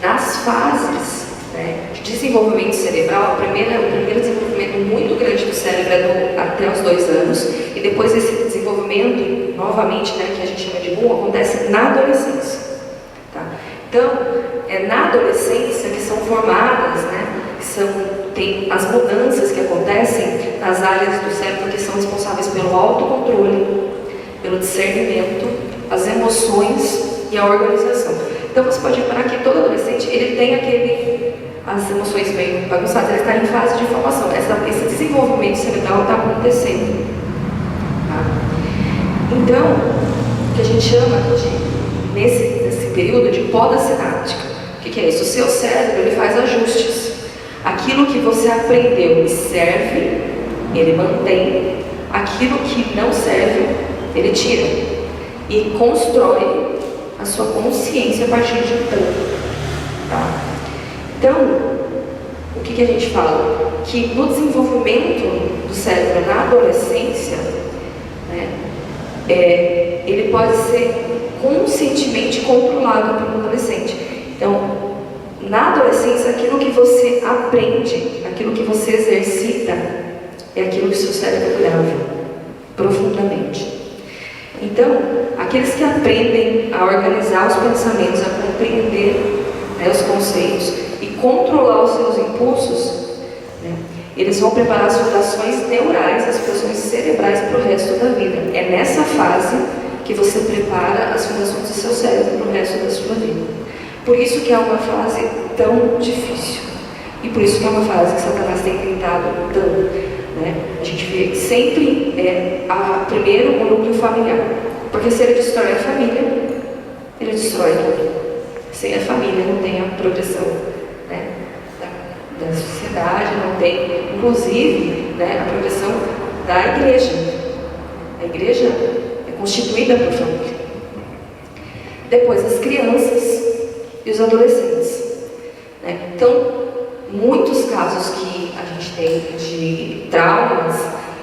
Nas fases, né, de desenvolvimento cerebral, o primeiro desenvolvimento muito grande do cérebro é até os 2 anos, e depois esse desenvolvimento, novamente, né, que a gente chama de boom, acontece na adolescência. Tá? Então, é na adolescência que são formadas, né, tem as mudanças que acontecem nas áreas do cérebro que são responsáveis pelo autocontrole, pelo discernimento, as emoções e a organização. Então você pode reparar que todo adolescente ele tem as emoções meio bagunçadas, ele está em fase de formação. Esse desenvolvimento cerebral está acontecendo. Tá? Então, o que a gente chama nesse período de poda sináptica. O que é isso? O seu cérebro ele faz ajustes. Aquilo que você aprendeu e serve, ele mantém. Aquilo que não serve, ele tira e constrói a sua consciência a partir de então. Tá? Então, o que a gente fala? Que no desenvolvimento do cérebro na adolescência, né, ele pode ser conscientemente controlado pelo adolescente. Então, na adolescência, aquilo que você aprende, aquilo que você exercita, é aquilo que seu cérebro grava profundamente. Então, aqueles que aprendem a organizar os pensamentos, a compreender, né, os conceitos e controlar os seus impulsos, né, eles vão preparar as fundações neurais, as fundações cerebrais para o resto da vida. É nessa fase que você prepara as fundações do seu cérebro para o resto da sua vida. Por isso que é uma fase tão difícil. E por isso que é uma fase que Satanás tem tentado tanto. Né? A gente vê que sempre primeiro o núcleo familiar. Porque se ele destrói a família, ele destrói tudo. Sem a família não tem a proteção, né, da sociedade, não tem, inclusive, né, a proteção da igreja. A igreja é constituída por família. Depois as crianças e os adolescentes. Né? Então, muitos casos que a gente tem de traumas,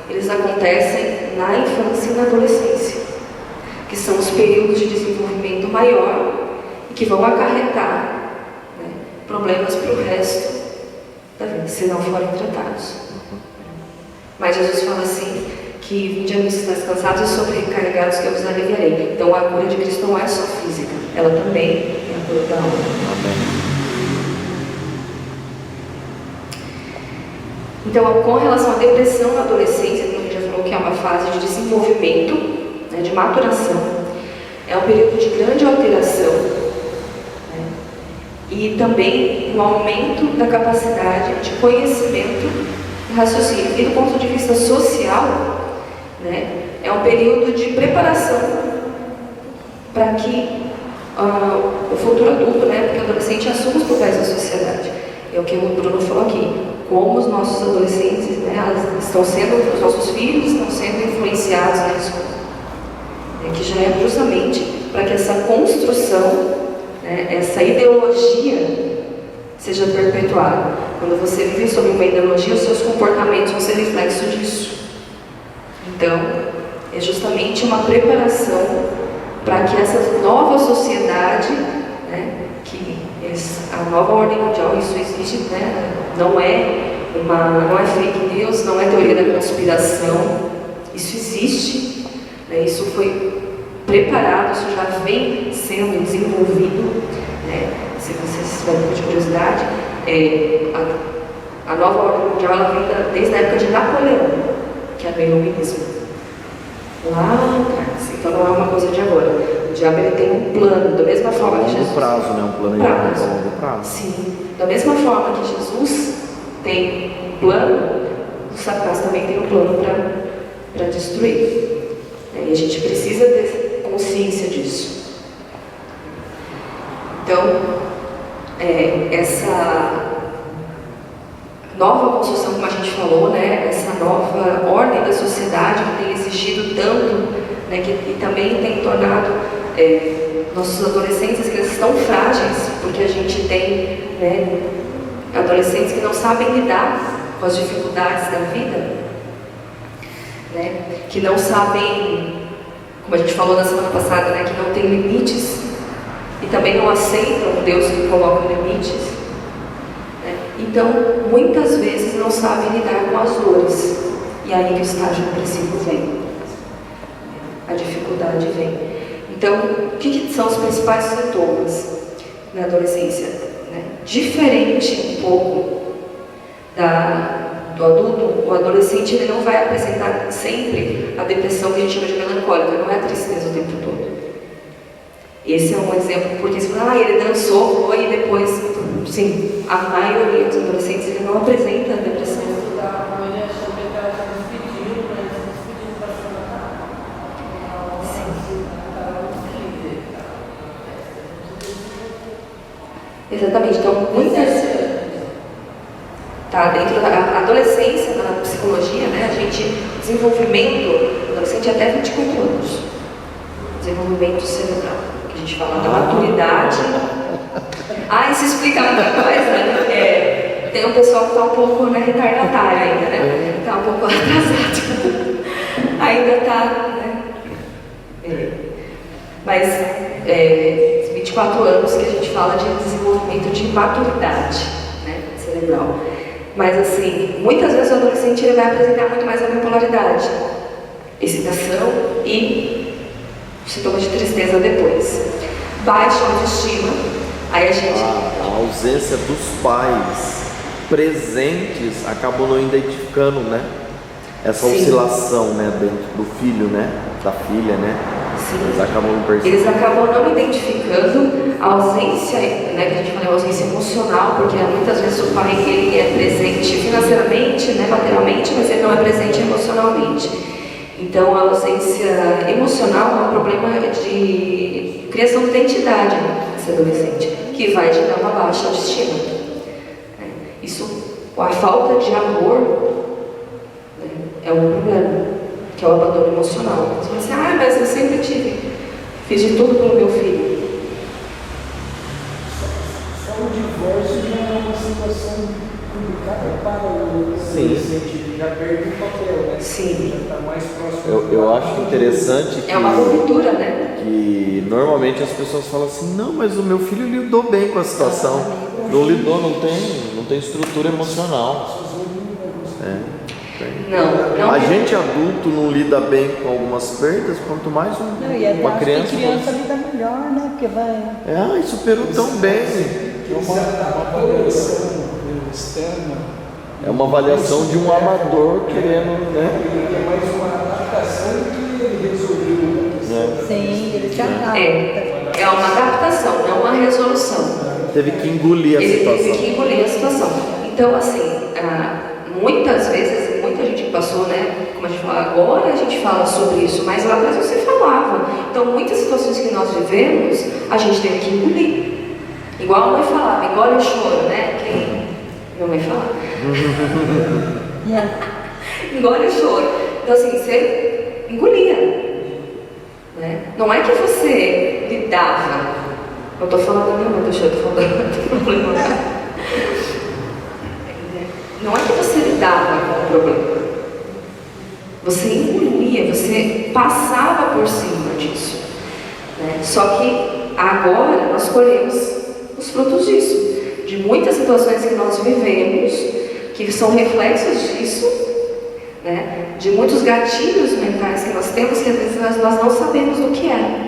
eles acontecem na infância e na adolescência, que são os períodos de desenvolvimento maior e que vão acarretar, né, problemas para o resto da vida, se não forem tratados. Mas Jesus fala assim, que vinde a mim se estáis cansados e sobrecarregados que eu vos aliviarei. Então a cura de Cristo não é só física, ela também é a cura da alma. Então, com relação à depressão na adolescência, como a gente já falou que é uma fase de desenvolvimento, né, de maturação, é um período de grande alteração, né, e também um aumento da capacidade de conhecimento e raciocínio. E do ponto de vista social, né, é um período de preparação para que o futuro adulto, né, porque o adolescente assume os papéis da sociedade. É o que o Bruno falou aqui. Como os nossos adolescentes, né, os nossos filhos estão sendo influenciados na escola. Que já é justamente para que essa construção, né, essa ideologia seja perpetuada. Quando você vive sob uma ideologia, os seus comportamentos vão ser reflexo disso. Então, é justamente uma preparação para que essa nova sociedade, né, a nova ordem mundial, isso existe, né, não é fake news, não é teoria da conspiração, isso existe, né, isso foi preparado, isso já vem sendo desenvolvido, né, se vocês tiverem de curiosidade, a nova ordem mundial ela vem desde a época de Napoleão, que era o iluminismo. Lá atrás, então não é uma coisa de agora. O diabo ele tem um plano, da mesma forma que Jesus. prazo, né? Um planejamento a longo prazo. Sim, da mesma forma que Jesus tem um plano, o Satanás também tem um plano para destruir. E a gente precisa ter consciência disso. Então, essa nova construção, como a gente falou, né, essa nova ordem da sociedade que tem exigido tanto, né, e também tem tornado nossos adolescentes, as crianças tão frágeis, porque a gente tem, né, adolescentes que não sabem lidar com as dificuldades da vida, né, que não sabem, como a gente falou na semana passada, né, que não tem limites e também não aceitam um Deus que coloca limites. Então, muitas vezes não sabem lidar com as dores. E aí que o estágio depressivo vem. A dificuldade vem. Então, o que são os principais sintomas na adolescência? Né? Diferente um pouco do adulto, o adolescente ele não vai apresentar sempre a depressão que a gente chama de melancólica, não é a tristeza o tempo todo. Esse é um exemplo, porque você fala, ele dançou, e depois, sim, a maioria dos adolescentes ele não apresenta a depressão. A mulher achou que ela estava despedindo, mas despedindo para cima. Exatamente, então muitas. Tá, dentro da adolescência, na psicologia, né, desenvolvimento do adolescente até 24 anos. Desenvolvimento cerebral. A gente fala da maturidade. Isso explica muita coisa, né? Tem um pessoal que está um pouco retardatário ainda, né? Está um pouco atrasado. Ainda está, né? Mas 24 anos que a gente fala de desenvolvimento de maturidade, né, cerebral. Mas assim, muitas vezes o adolescente ele vai apresentar muito mais a bipolaridade, excitação e sintomas de tristeza depois. Baixa autoestima, aí a gente... A ausência dos pais presentes acabou não identificando, né? Essa oscilação, né, dentro do filho, né? Da filha, né? Sim. Eles acabam não percebendo. Eles acabam não identificando a ausência, né, que a gente fala, a ausência emocional, porque muitas vezes o pai ele é presente financeiramente, né, materialmente, mas ele não é presente emocionalmente. Então a ausência emocional é um problema de criação de identidade desse adolescente, que vai gerar uma baixa autoestima. Isso, a falta de amor, né, é um problema, que é o abandono emocional. Você fala assim, mas eu sempre fiz de tudo pelo meu filho. Só o divórcio já é uma situação complicada para o adolescente, já perde o papel, né? Sim. Já está mais próximo. Eu acho interessante que... É uma ruptura, né? Que normalmente as pessoas falam assim, não, mas o meu filho lidou bem com a situação. Não lidou, não tem estrutura emocional. Não. A gente adulto não lida bem com algumas perdas, quanto mais uma criança. A criança lida melhor, né? Porque vai. Superou tão bem. É uma avaliação externa. É uma avaliação de um amador querendo, né? É mais uma adaptação que ele resolveu. Sim, ele se adapta. É uma adaptação, não uma resolução. Teve que engolir a situação. Ele teve que engolir a situação. Então, assim, muitas vezes, muita gente passou, né? Como a gente fala, agora a gente fala sobre isso, mas lá atrás você falava. Então, muitas situações que nós vivemos, a gente teve que engolir. Igual a mãe falava, engole o choro, né? Quem? Minha mãe falava. Engole o choro. Então, assim, você engolia. Né? Não é que você lidava. Eu estou falando da minha mãe, deixa eu estou falando do problema. Não é que você lidava com o problema. Você engolia quê? Você passava por cima disso, né? Só que agora nós colhemos os frutos disso, de muitas situações que nós vivemos, que são reflexos disso, né? De muitos gatilhos mentais que nós temos, que às vezes nós não sabemos do que é.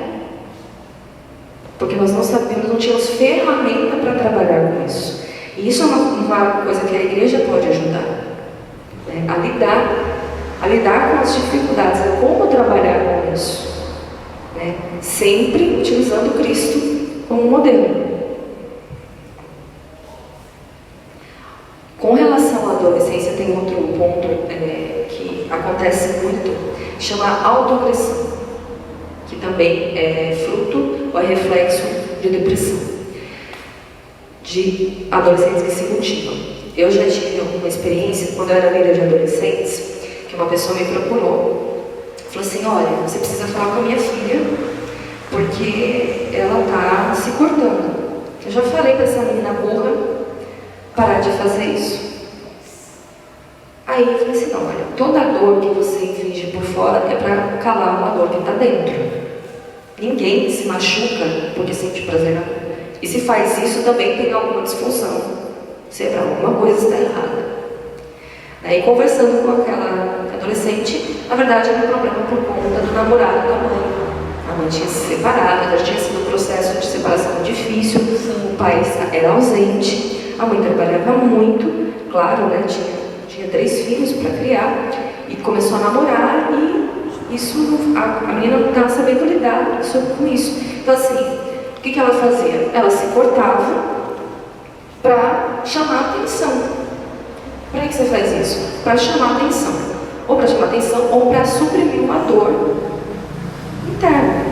Porque nós não sabemos, não tínhamos ferramenta para trabalhar com isso. E isso é uma coisa que a igreja pode ajudar, né? A lidar com as dificuldades, a como trabalhar com isso, né? Sempre utilizando Cristo como modelo. Com relação à adolescência, tem outro ponto que acontece muito, que chama autoagressão, que também é fruto ou é reflexo de depressão, de adolescentes que se cultivam. Eu já tive uma experiência, quando eu era líder de adolescentes, que uma pessoa me procurou, falou assim: olha, você precisa falar com a minha filha, porque ela está se cortando. Eu já falei para essa menina burra parar de fazer isso. Aí eu falei assim: não, olha, toda dor que você inflige por fora é para calar uma dor que está dentro. Ninguém se machuca porque sente prazer na dor. E se faz isso, também tem alguma disfunção. Será alguma coisa está errada. Aí, conversando com aquela adolescente, na verdade era um problema por conta do namorado da mãe. A mãe tinha se separado, já tinha sido um processo de separação difícil, o pai era ausente, a mãe trabalhava muito, claro, né, tinha 3 filhos para criar, e começou a namorar, e isso, a menina não estava sabendo lidar com isso. Então, assim, o que ela fazia? Ela se cortava para chamar atenção. Para que você faz isso? Para chamar atenção. Ou para chamar atenção, ou para suprimir uma dor interna.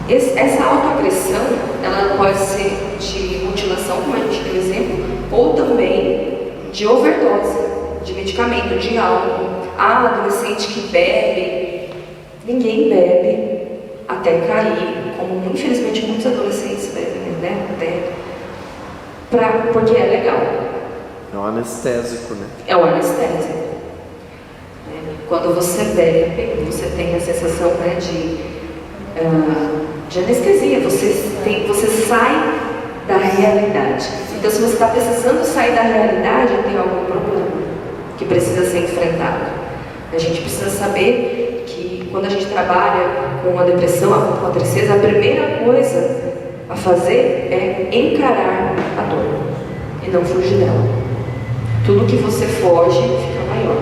Essa autoagressão, ela pode ser de mutilação, como a gente deu exemplo, ou também de overdose, de medicamento, de álcool. Há adolescente que bebe, ninguém bebe até cair, como infelizmente muitos adolescentes bebem, né? Porque é legal. É um anestésico, né? É um anestésico. Quando você bebe, você tem a sensação, né, de anestesia. Você sai da realidade. Então, se você está precisando sair da realidade, tem algum problema que precisa ser enfrentado. A gente precisa saber que quando a gente trabalha com a depressão, com a tristeza, a primeira coisa a fazer é encarar a dor e não fugir dela. Tudo que você foge fica maior.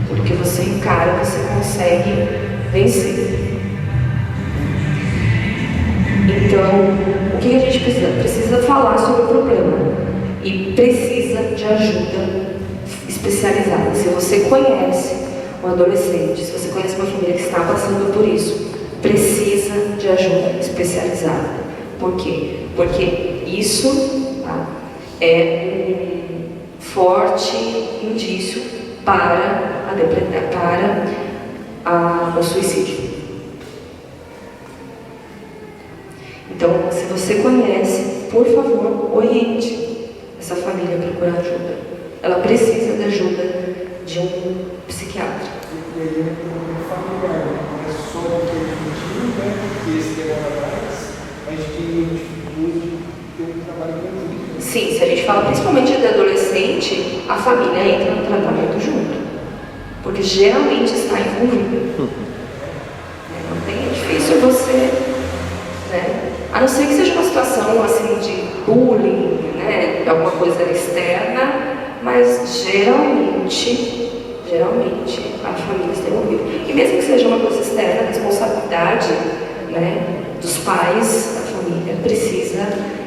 Tudo que você encara, você consegue vencer. Então, o que a gente precisa? Precisa falar sobre o problema e precisa de ajuda especializada. Se você conhece um adolescente, se você conhece uma família que está passando por isso, precisa de ajuda especializada. Por quê? Porque isso, tá, é um forte indício para o suicídio. Então, se você conhece, por favor, oriente essa família a procurar ajuda. Ela precisa de ajuda de um psiquiatra. E aí é um familiar, não é só o que a gente né? Porque esse demora mais, a gente tem dificuldade de ter um trabalho conjunto. Sim, se a gente fala principalmente de adolescente, a família entra no tratamento junto. Porque geralmente está envolvida. Não tem, é difícil você, né? A não ser que seja uma situação assim de bullying, né? Alguma coisa externa, mas geralmente a família está envolvida. E mesmo que seja uma coisa externa, a responsabilidade, né, dos pais, da família,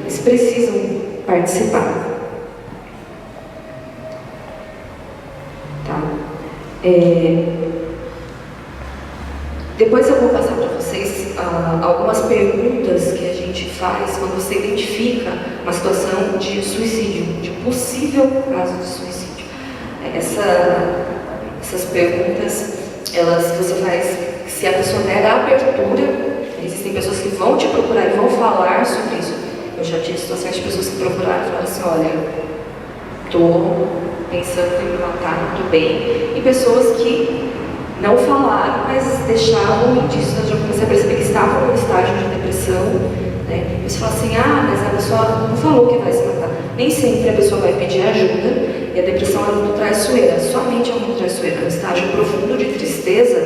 eles precisam participar. Tá? Depois eu vou passar para vocês algumas perguntas que a gente faz quando você identifica uma situação de suicídio, de possível caso de suicídio. Essas perguntas, você faz se a pessoa der a abertura. Existem pessoas que vão te procurar e vão falar sobre isso. Eu já tive situações de pessoas que procuraram e falaram assim: olha, estou pensando em me matar, tudo bem. E pessoas que Não falaram, mas deixavam indícios. Eu já comecei a perceber que estavam no estágio de depressão, né? Você fala assim, mas a pessoa não falou que vai se matar. Nem sempre a pessoa vai pedir ajuda, e a depressão é muito traiçoeira. Sua mente é muito traiçoeira. No estágio profundo de tristeza,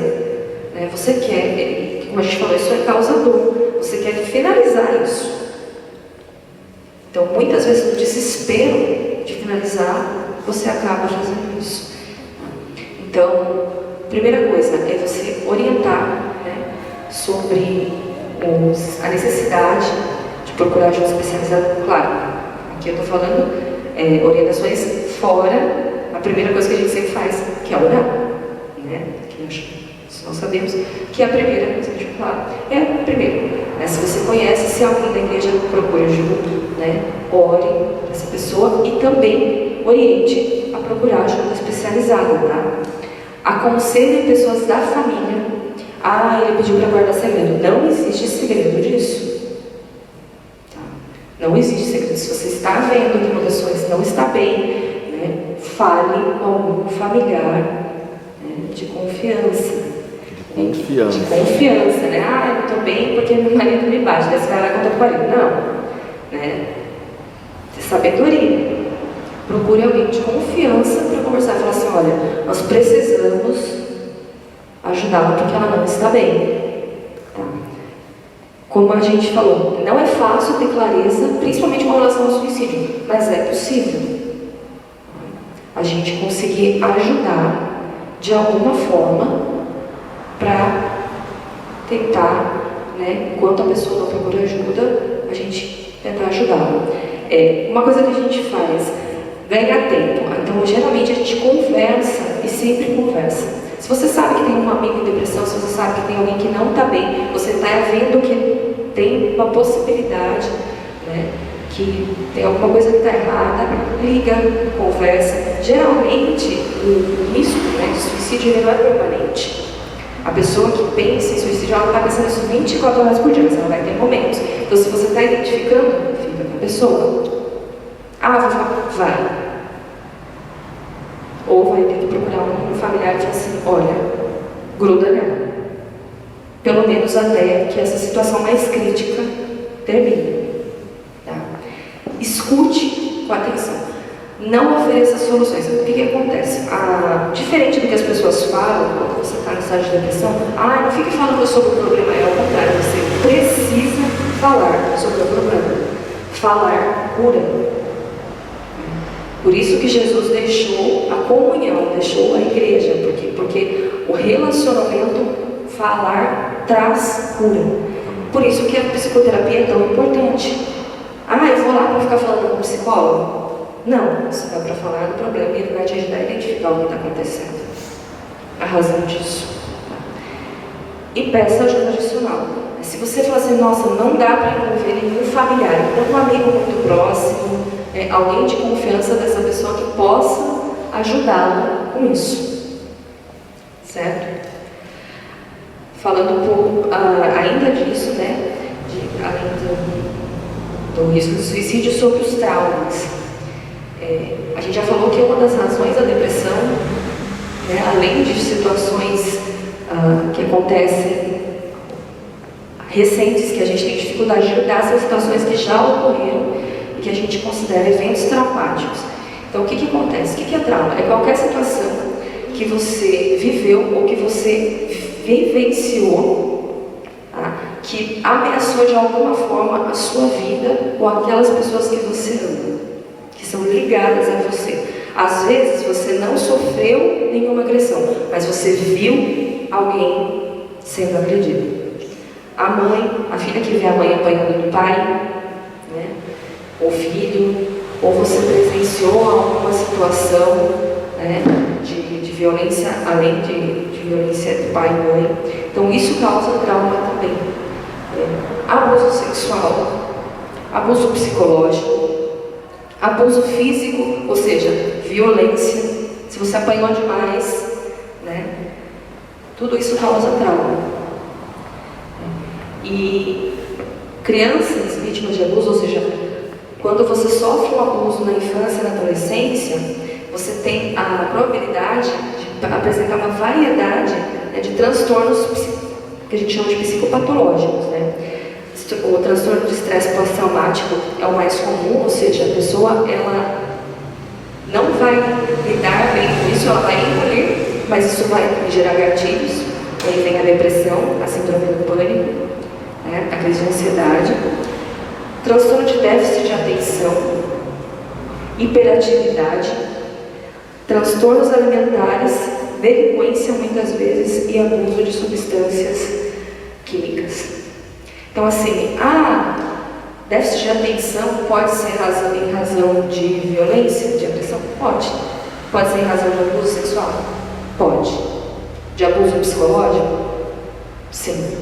né, você quer, como a gente falou, isso é causador. Você quer finalizar isso. Então, muitas vezes, no desespero de finalizar, você acaba fazendo isso. Então, primeira coisa é você orientar, né, sobre a necessidade de procurar ajuda especializada. Claro, aqui eu estou falando orientações fora a primeira coisa que a gente sempre faz, que é orar, né? Que nós sabemos que é a primeira coisa que a gente fala. É a primeira. Né? Se você conhece, se alguém da igreja procura ajuda, né, ore para essa pessoa e também oriente a procurar ajuda especializada, tá? Aconselhe pessoas da família. Ele pediu para guardar segredo. Não existe segredo disso. Tá? Não existe segredo. Se você está vendo que uma pessoa não está bem, né, fale com algum familiar, né, de confiança. De confiança, né? Eu não estou bem porque meu marido me bate. Daí você vai lá e conta pro marido. Não. Né? Ter sabedoria. Procure alguém de confiança para conversar. Falar assim, olha, nós precisamos ajudá-la porque ela não está bem. Tá? Como a gente falou, não é fácil ter clareza, principalmente com relação ao suicídio, mas é possível a gente conseguir ajudar de alguma forma para tentar, né, enquanto a pessoa não procura ajuda, a gente tentar ajudá-la. Uma coisa que a gente faz, ganhar tempo. Então, geralmente a gente conversa e sempre conversa. Se você sabe que tem um amigo em depressão, se você sabe que tem alguém que não está bem, você está vendo que tem uma possibilidade, né, que tem alguma coisa que está errada, liga, conversa. Geralmente, o risco, né, de suicídio ele não é permanente. A pessoa que pensa em suicídio, ela está pensando isso 24 horas por dia, mas ela vai ter momentos. Então, se você está identificando, fica com a pessoa. Vai. Ou vai ter que procurar um familiar e falar assim, olha, gruda nela. Pelo menos até que essa situação mais crítica termine. Tá? Escute com atenção. Não ofereça soluções. O que acontece? Diferente do que as pessoas falam, quando você está no estágio de depressão, não fique falando sobre o problema. É ao contrário, você precisa falar sobre o problema. Falar cura. Por isso que Jesus deixou a comunhão, deixou a igreja, porque o relacionamento, falar, traz cura. Por isso que a psicoterapia é tão importante. Eu vou lá para ficar falando com o psicólogo? Não, você vai para falar do problema e ele vai te ajudar a identificar o que está acontecendo. A razão disso. E peça ajuda adicional. Se você falar assim, nossa, não dá para envolver nenhum familiar, então um amigo muito próximo, alguém de confiança dessa pessoa que possa ajudá-lo com isso. Certo? Falando um pouco ainda disso, né, além do risco de suicídio, sobre os traumas. A gente já falou que uma das razões da depressão, né, além de situações que acontecem recentes, que a gente tem dificuldade de lidar, são situações que já ocorreram e que a gente considera eventos traumáticos. Então, o que acontece? O que é trauma? É qualquer situação que você viveu ou que você vivenciou, tá, que ameaçou de alguma forma a sua vida ou aquelas pessoas que você ama, que são ligadas a você. Às vezes, você não sofreu nenhuma agressão, mas você viu alguém sendo agredido. A filha que vê a mãe apanhando do pai, né? Ou filho, ou você presenciou alguma situação, né, de violência, além de violência do pai e mãe. Então isso causa trauma também. Abuso sexual, abuso psicológico, abuso físico, ou seja, violência, se você apanhou demais, né? Tudo isso causa trauma. E crianças vítimas de abuso, ou seja, quando você sofre um abuso na infância e na adolescência, você tem a probabilidade de apresentar uma variedade, né, de transtornos que a gente chama de psicopatológicos, né? O transtorno de estresse pós-traumático é o mais comum, ou seja, a pessoa ela não vai lidar bem com isso, ela vai engolir, mas isso vai gerar gatilhos. Aí vem a depressão, a síndrome do pânico, né, a crise de ansiedade, transtorno de déficit de atenção, hiperatividade, transtornos alimentares, delinquência muitas vezes e abuso de substâncias químicas. Então assim, déficit de atenção pode ser em razão de violência, de agressão? Pode. Pode ser em razão de abuso sexual? Pode. De abuso psicológico? Sim.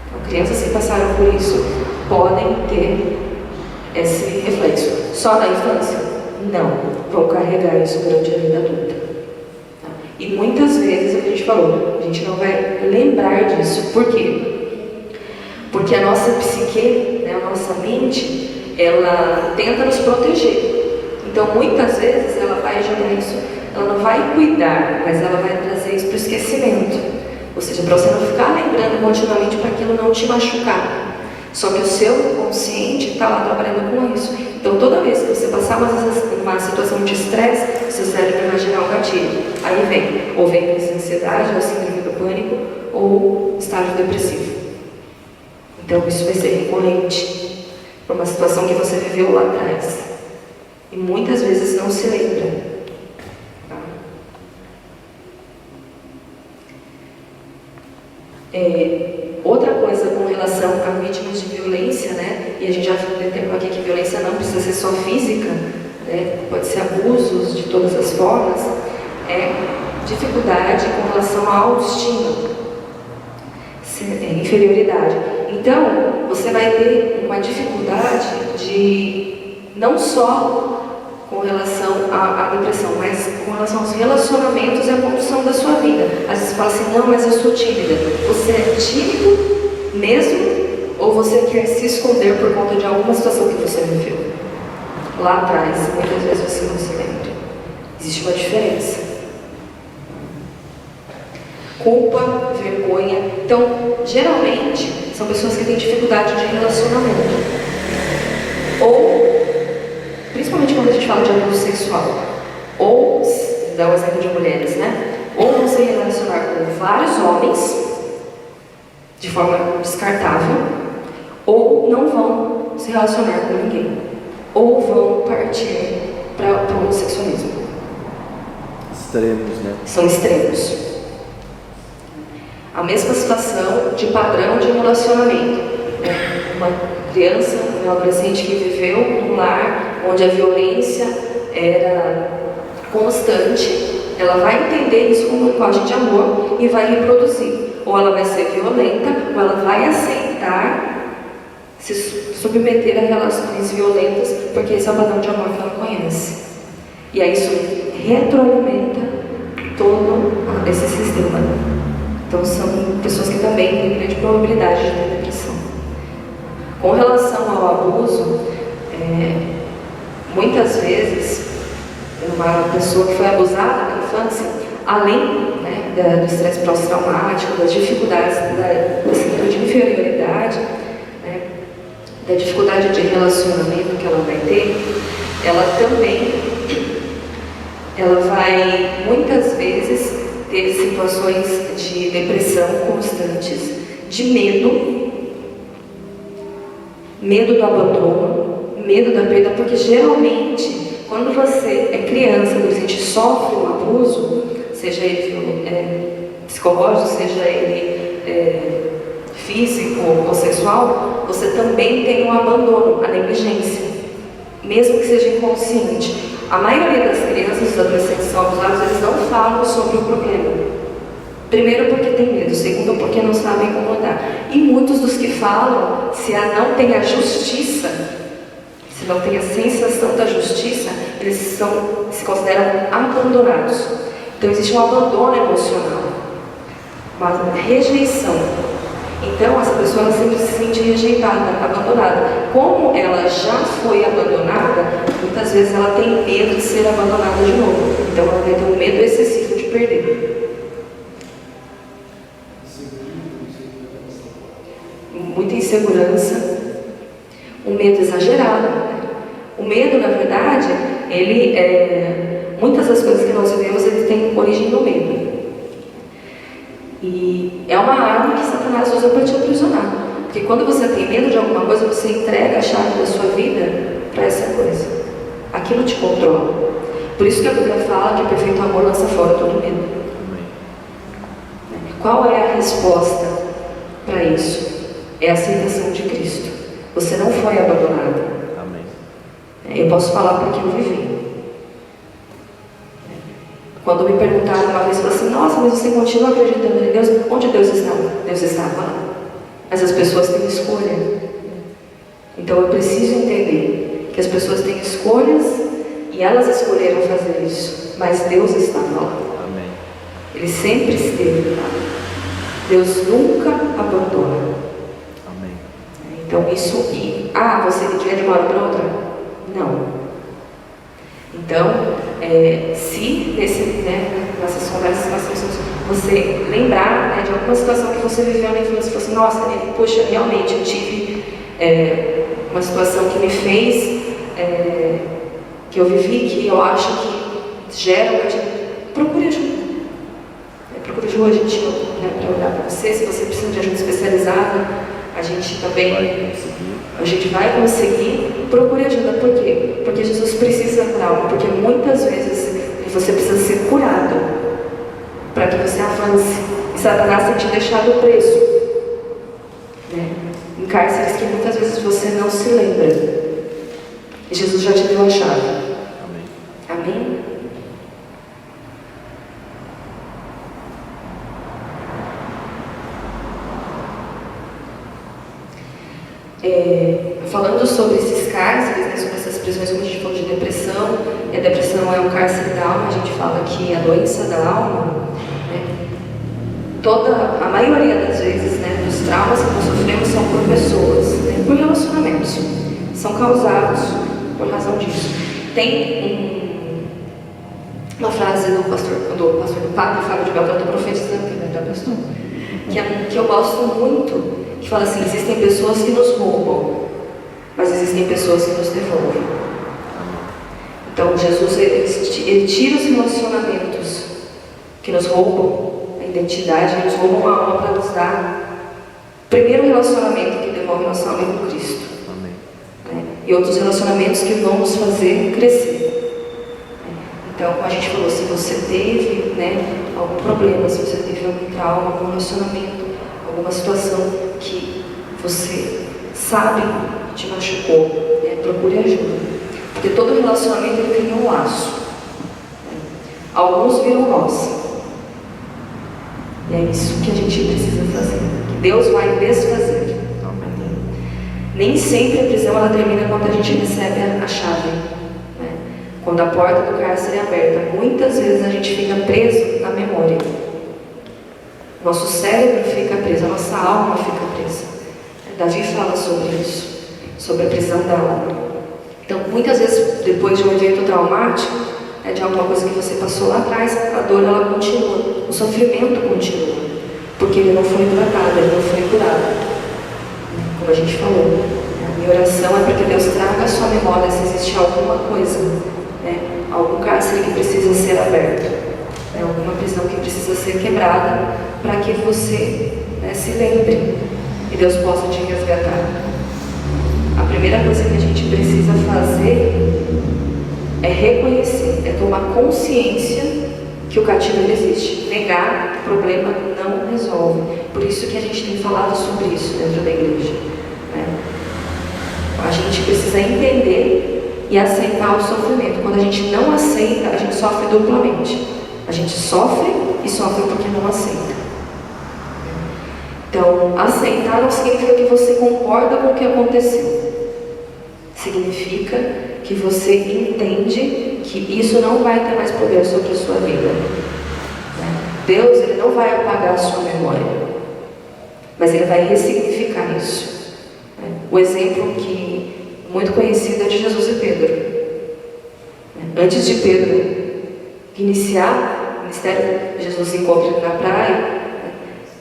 Então, crianças que passaram por isso podem ter esse reflexo. Só na infância? Não. Vão carregar isso durante a vida adulta. E muitas vezes, é o que a gente falou, a gente não vai lembrar disso. Por quê? Porque a nossa psique, né, a nossa mente, ela tenta nos proteger. Então, muitas vezes, ela vai jogar isso, ela não vai cuidar, mas ela vai trazer isso para o esquecimento. Ou seja, para você não ficar lembrando continuamente para aquilo não te machucar. Só que o seu consciente está lá trabalhando com isso. Então, toda vez que você passar uma situação de estresse, seu cérebro vai gerar um gatilho. Aí vem, ou vem crise de ansiedade, ou síndrome do pânico, ou estágio depressivo. Então, isso vai ser recorrente para uma situação que você viveu lá atrás. E muitas vezes não se lembra. Tá? Outra coisa com relação a vítimas de violência, né? E a gente já detectou aqui que violência não precisa ser só física, né? Pode ser abusos de todas as formas, é dificuldade com relação à autoestima, inferioridade. Então, você vai ter uma dificuldade de, não só com relação à depressão, mas com relação aos relacionamentos e à condução da sua vida. Às vezes você fala assim, não, mas eu sou tímida. Você é tímido mesmo? Ou você quer se esconder por conta de alguma situação que você viveu? Lá atrás, muitas vezes você não se lembra. Existe uma diferença. Culpa, vergonha. Então, geralmente, são pessoas que têm dificuldade de relacionamento. Ou, principalmente quando a gente fala de abuso sexual, ou, dá um exemplo de mulheres, né? Ou vão se relacionar com vários homens, de forma descartável, ou não vão se relacionar com ninguém. Ou vão partir para o homossexualismo. Extremos, né? São extremos. A mesma situação de padrão de relacionamento. Uma criança, um adolescente que viveu num lar onde a violência era constante, ela vai entender isso como linguagem de amor e vai reproduzir. Ou ela vai ser violenta, ou ela vai aceitar se submeter a relações violentas, porque esse é o padrão de amor que ela conhece. E aí isso retroalimenta todo esse sistema. Então são pessoas que também têm grande probabilidade de ter depressão. Com relação ao abuso, muitas vezes uma pessoa que foi abusada na infância, além, né, do estresse pós-traumático, das dificuldades da síndrome de inferioridade, né, da dificuldade de relacionamento que ela vai ter, ela também vai muitas vezes ter situações de depressão constantes, de medo do abandono, medo da perda, porque geralmente, quando você é criança, adolescente, sofre um abuso, seja ele psicológico, seja ele físico ou sexual, você também tem um abandono, a negligência, mesmo que seja inconsciente. A maioria das crianças e dos adolescentes que são abusados, eles não falam sobre o problema. Primeiro porque tem medo, segundo porque não sabem como lidar. E muitos dos que falam, se não tem a justiça, se não tem a sensação da justiça, eles se consideram abandonados. Então existe um abandono emocional, uma rejeição. Então essa pessoa sempre se sente rejeitada, abandonada. Como ela já foi abandonada, muitas vezes ela tem medo de ser abandonada de novo. Então ela vai ter um medo excessivo de perder. Muita insegurança, um medo exagerado. O medo, na verdade, muitas das coisas que nós vivemos, ele tem origem no medo. E é uma arma que Satanás usa para te aprisionar. Porque quando você tem medo de alguma coisa, você entrega a chave da sua vida para essa coisa. Aquilo te controla. Por isso que a Bíblia fala que o perfeito amor lança fora todo medo. Qual é a resposta para isso? É a aceitação de Cristo. Você não foi abandonado. Amém. Eu posso falar porque eu vivi. Quando me perguntaram uma vez, falaram assim: nossa, mas você continua acreditando em Deus? Onde Deus estava? Deus estava lá. Mas as pessoas têm escolha. Então eu preciso entender que as pessoas têm escolhas e elas escolheram fazer isso. Mas Deus estava lá. Amém. Ele sempre esteve lá. Deus nunca abandona. Amém. Então isso, você é de uma hora para outra? Não. Então, se nessas conversas, você lembrar de alguma situação que você viveu na infância, você falou assim: nossa, poxa, realmente eu tive uma situação que me fez, que eu vivi, que eu acho que gera, procure ajuda. Procure ajuda, a gente, para olhar para você. Se você precisa de ajuda especializada, a gente também vai conseguir. Procure ajuda. Por quê? Porque Jesus precisa curar algo. Porque muitas vezes você precisa ser curado para que você avance. E Satanás tem te deixado preso, em cárceres que muitas vezes você não se lembra. E Jesus já te deu a chave. Amém. Amém? Falando sobre esses cárceres, sobre essas prisões, como a gente falou de depressão, e a depressão é um cárcere da alma, a gente fala que a doença da alma, a maioria das vezes, dos traumas que nós sofremos são por pessoas, por relacionamentos, são causados por razão disso. Tem uma frase do padre Fábio de Beltrão, do profetizando, que eu gosto muito, que fala assim: existem pessoas que nos roubam, mas existem pessoas que nos devolvem. Então Jesus ele tira os relacionamentos que nos roubam a identidade, nos roubam a alma, para nos dar primeiro relacionamento que devolve nossa alma com Cristo. Amém. E outros relacionamentos que vão nos fazer crescer. Então, como a gente falou, se você teve algum problema, se você teve algum trauma, algum relacionamento, alguma situação que você sabe que te machucou, procure ajuda. Porque todo relacionamento ele cria um laço. Alguns viram nós. E é isso que a gente precisa fazer. Que Deus vai desfazer. Amém. Nem sempre a prisão ela termina quando a gente recebe a chave. Quando a porta do cárcere é aberta, muitas vezes a gente fica preso na memória. Nosso cérebro fica preso, a nossa alma fica presa. Davi fala sobre isso, sobre a prisão da alma. Então, muitas vezes, depois de um evento traumático, de alguma coisa que você passou lá atrás, a dor ela continua, o sofrimento continua, porque ele não foi tratado, ele não foi curado. Como a gente falou, a minha oração é para que Deus traga à sua memória se existe alguma coisa, algum cárcere que precisa ser aberto, alguma prisão que precisa ser quebrada, para que você se lembre e Deus possa te resgatar. A primeira coisa que a gente precisa fazer é reconhecer, é tomar consciência que o cativeiro existe. Negar o problema não resolve. Por isso que a gente tem falado sobre isso dentro da igreja. A gente precisa entender e aceitar o sofrimento. Quando a gente não aceita, a gente sofre duplamente. A gente sofre e sofre porque não aceita. Então, aceitar não significa que você concorda com o que aconteceu. Significa que você entende que isso não vai ter mais poder sobre a sua vida. Deus ele não vai apagar a sua memória, mas Ele vai ressignificar isso. O exemplo muito conhecido é de Jesus e Pedro. Antes de Pedro iniciar o mistério, Jesus encontra ele na praia, né?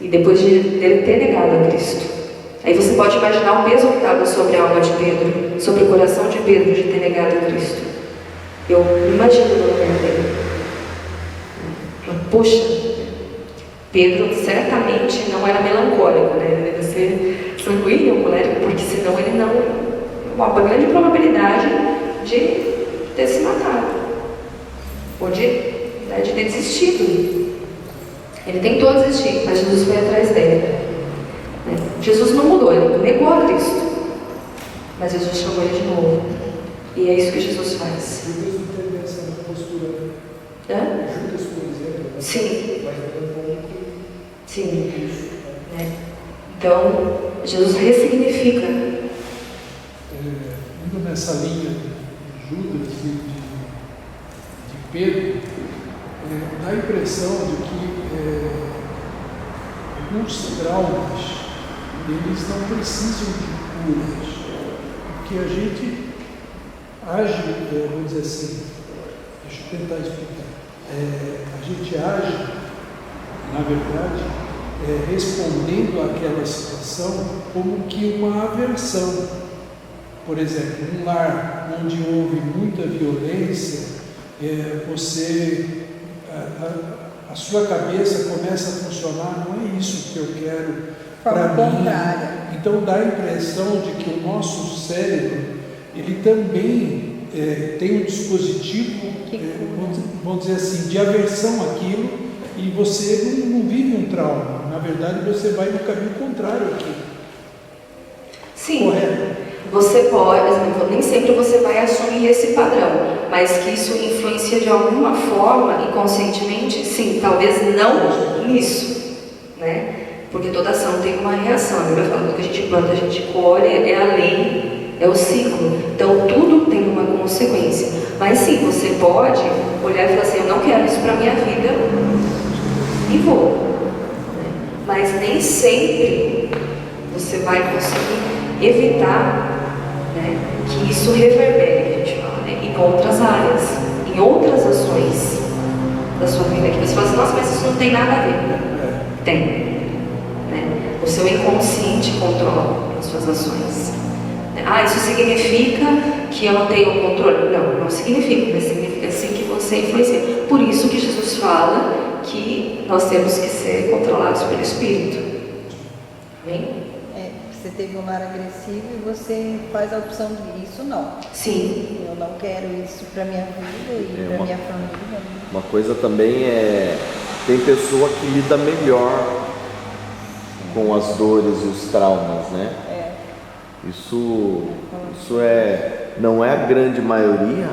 E depois dele ter negado a Cristo. Aí você pode imaginar o peso que estava sobre a alma de Pedro, sobre o coração de Pedro de ter negado a Cristo. Eu imagino no lugar dele. Puxa, Pedro certamente não era melancólico, né? Ele devia ser sanguíneo, colérico, porque senão ele não... Uma grande probabilidade de ter se matado. Ou de ter desistido. Ele tentou desistir, mas Jesus foi atrás dele. Jesus não mudou, ele negou a Cristo. Mas Jesus chamou ele de novo. E é isso que Jesus faz. Judas não teve essa postura. Judas, por exemplo. Sim. Mas não sim. Então, Jesus ressignifica. Indo nessa linha de Judas e de Pedro, dá a impressão de que alguns traumas eles não precisam de curas, porque a gente age, vamos dizer assim, deixa eu tentar explicar, a gente age, na verdade, respondendo àquela situação como que uma aversão. Por exemplo, um lar onde houve muita violência, a sua cabeça começa a funcionar, não é isso que eu quero para mim. Então dá a impressão de que o nosso cérebro, ele também tem um dispositivo, vamos dizer assim, de aversão àquilo, e você não vive um trauma. Na verdade, você vai no caminho contrário àquilo. Sim. Correto? Você pode, nem sempre você vai assumir esse padrão, mas que isso influencia de alguma forma, inconscientemente, sim, talvez não nisso, né? Porque toda ação tem uma reação. A Bíblia fala que a gente planta, a gente colhe, é a lei, é o ciclo. Então tudo tem uma consequência. Mas sim, você pode olhar e falar assim, eu não quero isso para a minha vida e vou. Mas nem sempre você vai conseguir evitar, né, que isso reverbere, a gente fala, né, em outras áreas, em outras ações da sua vida, que você fala assim, nossa, mas isso não tem nada a ver. Tem. Né? O seu inconsciente controla as suas ações. Isso significa que eu não tenho controle? Não, não significa, mas significa sim que você influencia. Por isso que Jesus fala que nós temos que ser controlados pelo Espírito. Bem? Você teve um lar agressivo e você faz a opção de isso, não. Sim. Eu não quero isso para minha vida e para minha família. Uma coisa também tem pessoa que lida melhor com as dores e os traumas, né? Isso não é a grande maioria,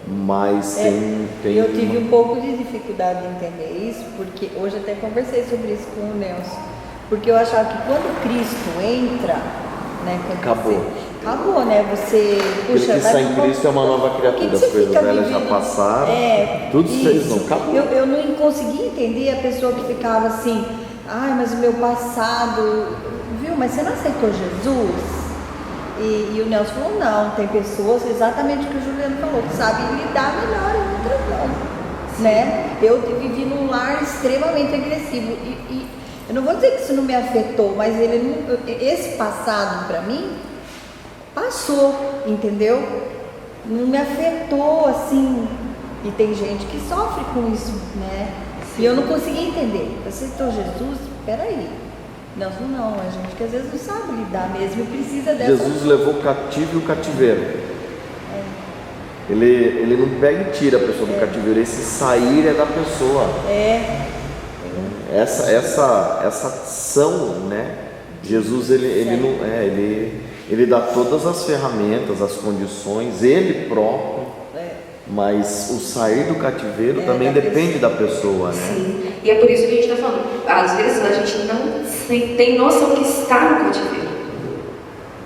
mas tem... Eu tive um pouco de dificuldade de entender isso, porque hoje até conversei sobre isso com o Nelson. Porque eu achava que quando Cristo entra, né? Acabou, né? Você... Aquele que está em Cristo é uma nova criatura, as coisas velhas já passaram, tudo se fez, não, acabou. Eu não conseguia entender a pessoa que ficava assim, mas o meu passado, viu? Mas você não aceitou Jesus? E o Nelson falou, não, tem pessoas, exatamente o que o Juliano falou, que sabem lidar melhor e outras não, né? Eu vivi num lar extremamente agressivo e eu não vou dizer que isso não me afetou, mas esse passado para mim passou, entendeu? Não me afetou assim. E tem gente que sofre com isso, né? Sim. E eu não consegui entender. Aceitou Jesus? Peraí. Não, a gente que às vezes não sabe lidar mesmo e precisa dessa... Jesus levou o cativo e o cativeiro. Ele não pega e tira a pessoa do cativeiro, esse sair é da pessoa. Essa ação, né? Jesus ele dá todas as ferramentas, as condições, ele próprio, mas o sair do cativeiro também depende da pessoa, né? Sim, e é por isso que a gente está falando, às vezes a gente não tem noção que está no cativeiro,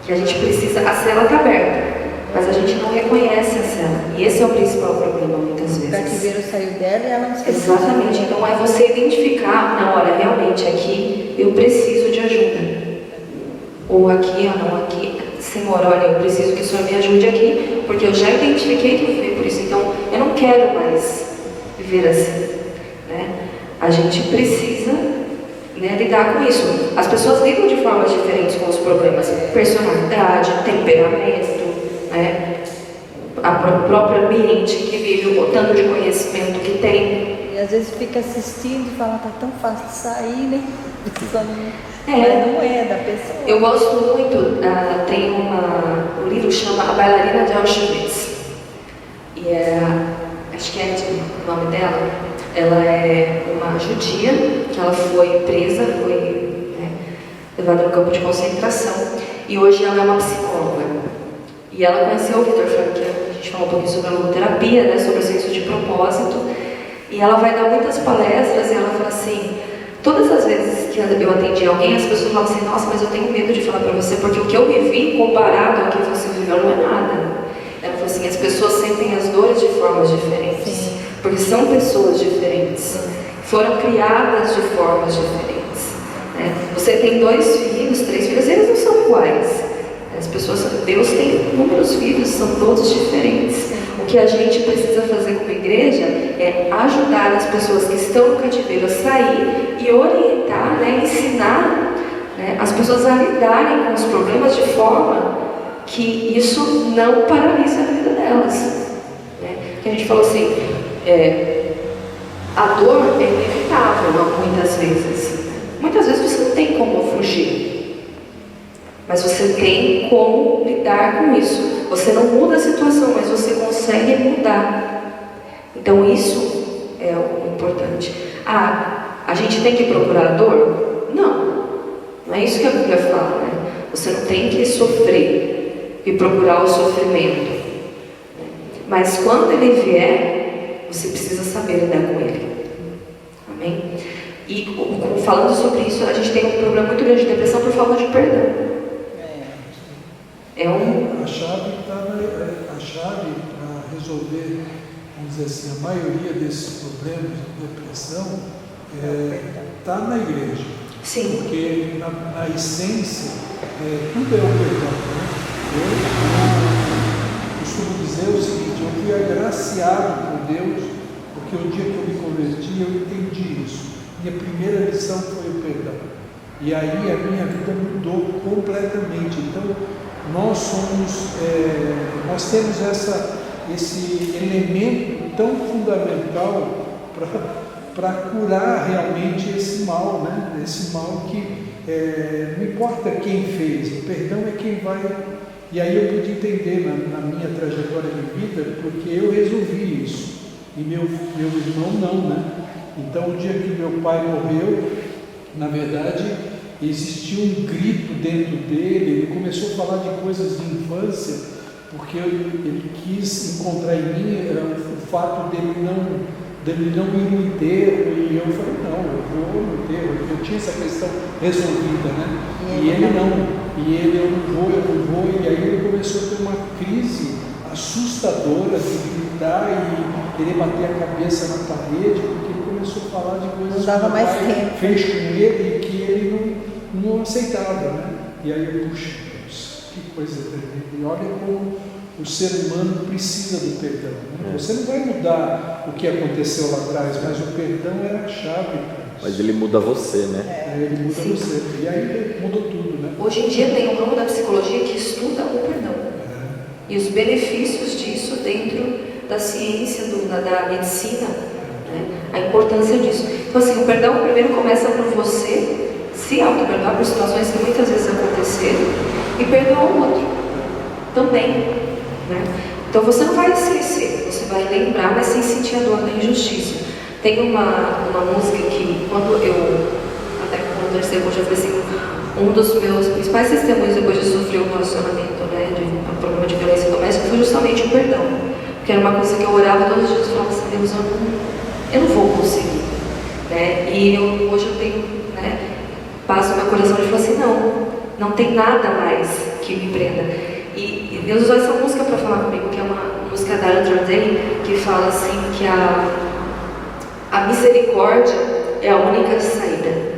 que a gente precisa, a cela está aberta, mas a gente não reconhece a cela, e esse é o principal problema muitas vezes. O cativeiro saiu dela e ela não se... Exatamente, então é você identificar, não, olha, realmente aqui eu preciso de ajuda, ou aqui, aqui, Senhor, olha, eu preciso que o Senhor me ajude aqui, porque eu já identifiquei que foi por isso, então eu não quero mais viver assim, né? A gente precisa, né, lidar com isso. As pessoas lidam de formas diferentes com os problemas. Personalidade, temperamento, né, o próprio ambiente que vive, o tanto de conhecimento que tem. E às vezes fica assistindo e fala, tá tão fácil de sair, né? Mas não é da pessoa. Eu gosto muito, tem um livro que chama A Bailarina de Auschwitz. E acho que é o nome dela. Ela é uma judia, que ela foi presa, foi levada no campo de concentração. E hoje ela é uma psicóloga. E ela conheceu o Viktor Frankl. A gente falou um pouquinho sobre a logoterapia, né, sobre o senso de propósito. E ela vai dar muitas palestras e ela fala assim, todas as vezes que eu atendi alguém, as pessoas falam assim, nossa, mas eu tenho medo de falar para você, porque o que eu vivi comparado ao que você viveu não é nada. Ela falou assim, as pessoas sentem as dores de formas diferentes. Sim. Porque são pessoas diferentes. Foram criadas de formas diferentes. Né? Você tem 2 filhos, 3 filhos, eles não são iguais. As pessoas, Deus tem inúmeros filhos, são todos diferentes. O que a gente precisa fazer como igreja é ajudar as pessoas que estão no cativeiro a sair e orientar, né, ensinar, né, as pessoas a lidarem com os problemas de forma que isso não paralise a vida delas. Né? Que a gente falou assim, a dor é inevitável muitas vezes. Muitas vezes você não tem como fugir. Mas você tem como lidar com isso. Você não muda a situação, mas você consegue mudar. Então isso é o importante. A gente tem que procurar a dor? Não é isso que a Bíblia fala, né? Você não tem que sofrer e procurar o sofrimento. Mas quando ele vier, você precisa saber lidar com ele. Amém? E falando sobre isso, a gente tem um problema muito grande de depressão por falta de perdão. A chave para resolver, vamos dizer assim, a maioria desses problemas de depressão está na igreja. Sim. Porque na essência, tudo é o perdão. Né? Eu costumo dizer o seguinte, eu fui agraciado por Deus, porque o dia que eu me converti, eu entendi isso. Minha primeira lição foi o perdão. E aí a minha vida mudou completamente. Então, nós temos esse elemento tão fundamental para curar realmente esse mal, né? Esse mal que não importa quem fez, o perdão é quem vai. E aí eu pude entender na minha trajetória de vida, porque eu resolvi isso, e meu irmão não, né? Então o dia que meu pai morreu, na verdade, existiu um grito dentro dele, ele começou a falar de coisas de infância, porque ele quis encontrar em mim o fato dele não ir no enterro, e eu falei, não, eu vou no enterro, eu tinha essa questão resolvida, né? E ele não, eu não vou, e aí ele começou a ter uma crise assustadora de gritar e querer bater a cabeça na parede, porque ele começou a falar de coisas que o pai fez com ele e que ele não aceitava, né? E aí eu, puxa, Deus, que coisa tremenda. E olha como o ser humano precisa do perdão. Né? Você não vai mudar o que aconteceu lá atrás, mas o perdão era a chave para isso. Mas ele muda você, né? Ele muda você. E aí mudou tudo, né? Hoje em dia tem um ramo da psicologia que estuda o perdão. E os benefícios disso dentro da ciência, da medicina, né? A importância disso. Então assim, o perdão primeiro começa por você se auto-perdoar por situações que muitas vezes aconteceram e perdoar o outro também, né? Então você não vai esquecer, você vai lembrar, mas sem sentir a dor da injustiça. Tem uma música que quando eu falei assim, um dos meus principais testemunhos depois de sofrer um relacionamento, né, de um problema de violência doméstica, foi justamente o perdão. Porque era uma coisa que eu orava todos os dias e falava assim, Deus, eu não vou conseguir, né? E hoje eu tenho, né, passo meu coração e falo assim, não tem nada mais que me prenda. E Deus usou essa música para falar comigo, que é uma música da Andrew Day, que fala assim que a misericórdia é a única saída.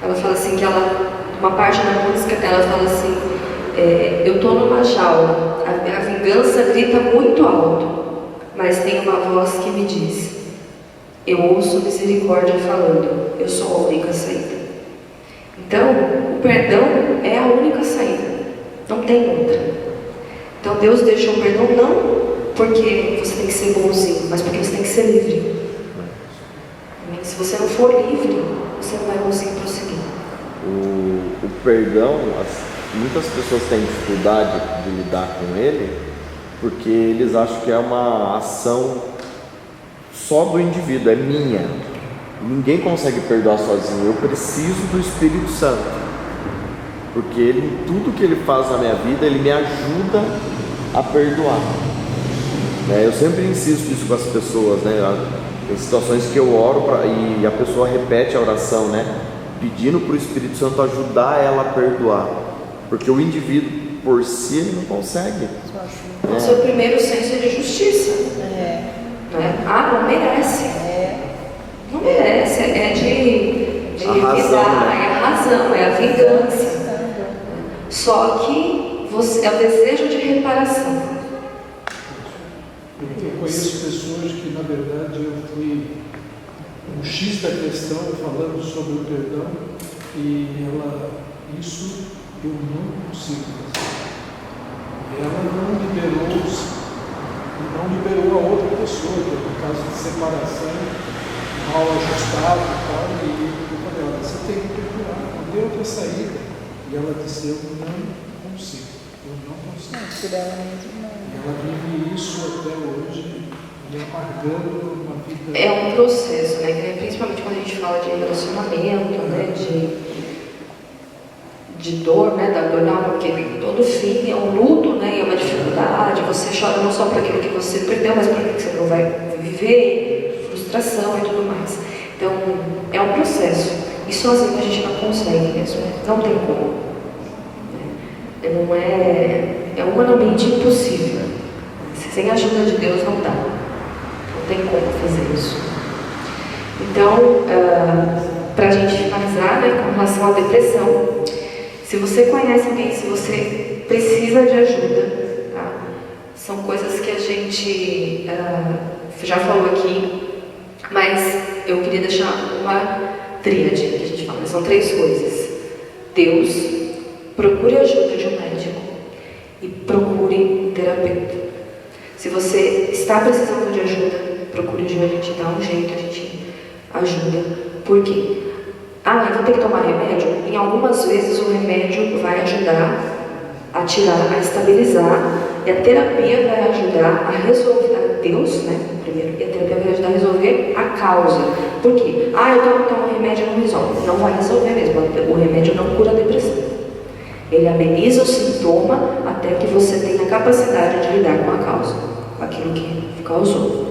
Ela fala assim que uma parte da música, ela fala assim, eu estou numa jaula, a vingança grita muito alto, mas tem uma voz que me diz, eu ouço misericórdia falando, eu sou a única saída. Então, o perdão é a única saída, não tem outra. Então Deus deixou o perdão não porque você tem que ser bonzinho, mas porque você tem que ser livre. Se você não for livre, você não vai conseguir prosseguir. O perdão, muitas pessoas têm dificuldade de lidar com ele porque eles acham que é uma ação só do indivíduo, é minha. Ninguém consegue perdoar sozinho. Eu preciso do Espírito Santo, porque ele, tudo que ele faz na minha vida, ele me ajuda a perdoar. Eu sempre insisto isso com as pessoas, né? Tem situações que eu oro e a pessoa repete a oração, né? Pedindo para o Espírito Santo ajudar ela a perdoar, porque o indivíduo por si ele não consegue. O seu primeiro senso é de justiça. Né? Não merece. Não merece, é de revidar, é a razão, é a vingança. Só que é o desejo de reparação. Eu conheço pessoas que, na verdade, eu fui um X da questão falando sobre o perdão e isso eu não consigo fazer. Ela não liberou a outra pessoa, que é no caso de separação, mal ajustado e tal, e eu falei, olha, você tem que perdoar, não tem outra saída. E ela disse, eu não consigo. Por ela mesma não. E ela vive isso até hoje, e amargando uma vida. É um processo, né? Principalmente quando a gente fala de relacionamento, né? De dor, né? Da dor, não, porque todo fim é um luto, né? É uma dificuldade. Você chora não só por aquilo que você perdeu, mas por aquilo que você não vai viver, frustração e tudo mais. Então, é um processo. E sozinho a gente não consegue mesmo, né? Não tem como. Não é humanamente impossível. Sem a ajuda de Deus não dá. Não tem como fazer isso. Então, para a gente finalizar, né, com relação à depressão, se você conhece alguém, se você precisa de ajuda, tá? São coisas que a gente já falou aqui, mas eu queria deixar uma tríade que a gente fala. São 3 coisas. Deus, procure a ajuda de um médico e procure um terapeuta. Se você está precisando de ajuda, procure ajuda, a gente dá um jeito, a gente ajuda. Por quê? Eu vou ter que tomar remédio? Em algumas vezes o remédio vai ajudar a tirar, a estabilizar, e a terapia vai ajudar a resolver, Deus, né, primeiro, e a terapia vai ajudar a resolver a causa. Por quê? Eu tomo remédio e não resolve. Não vai resolver mesmo, o remédio não cura a depressão. Ele ameniza o sintoma até que você tenha a capacidade de lidar com a causa, com aquilo que causou.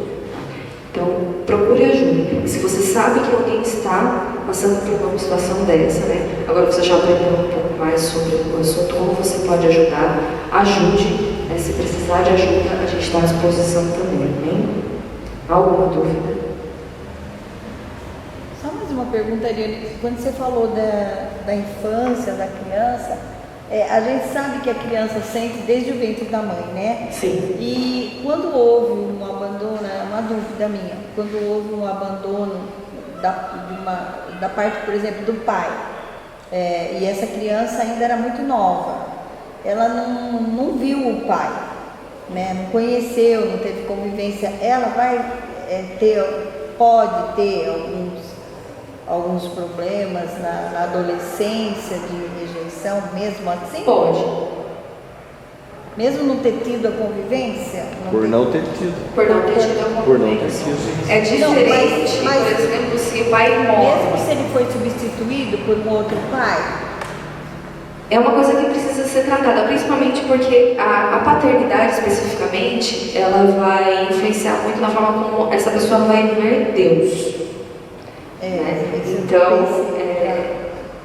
Então, procure ajuda. E se você sabe que alguém está passando por uma situação dessa, né? Agora você já aprendeu um pouco mais sobre o assunto, como você pode ajudar, ajude. Se precisar de ajuda, a gente está à disposição também, né? Alguma dúvida? Só mais uma pergunta, Ariane. Quando você falou da infância, da criança, a gente sabe que a criança sente desde o ventre da mãe, né? Sim. E quando houve um abandono, é uma dúvida minha, quando houve um abandono da parte, por exemplo, do pai, e essa criança ainda era muito nova, ela não viu o pai, né? Não conheceu, não teve convivência, ela vai pode ter alguns problemas na adolescência de rejeição, mesmo assim? Pode. Mesmo não ter tido a convivência? Por não ter tido. Por não ter tido a convivência. É diferente, mas por exemplo, se o pai morre. Mesmo se ele foi substituído por um outro pai? É uma coisa que precisa ser tratada, principalmente porque a paternidade, especificamente, ela vai influenciar muito na forma como essa pessoa vai ver Deus. Né? Então,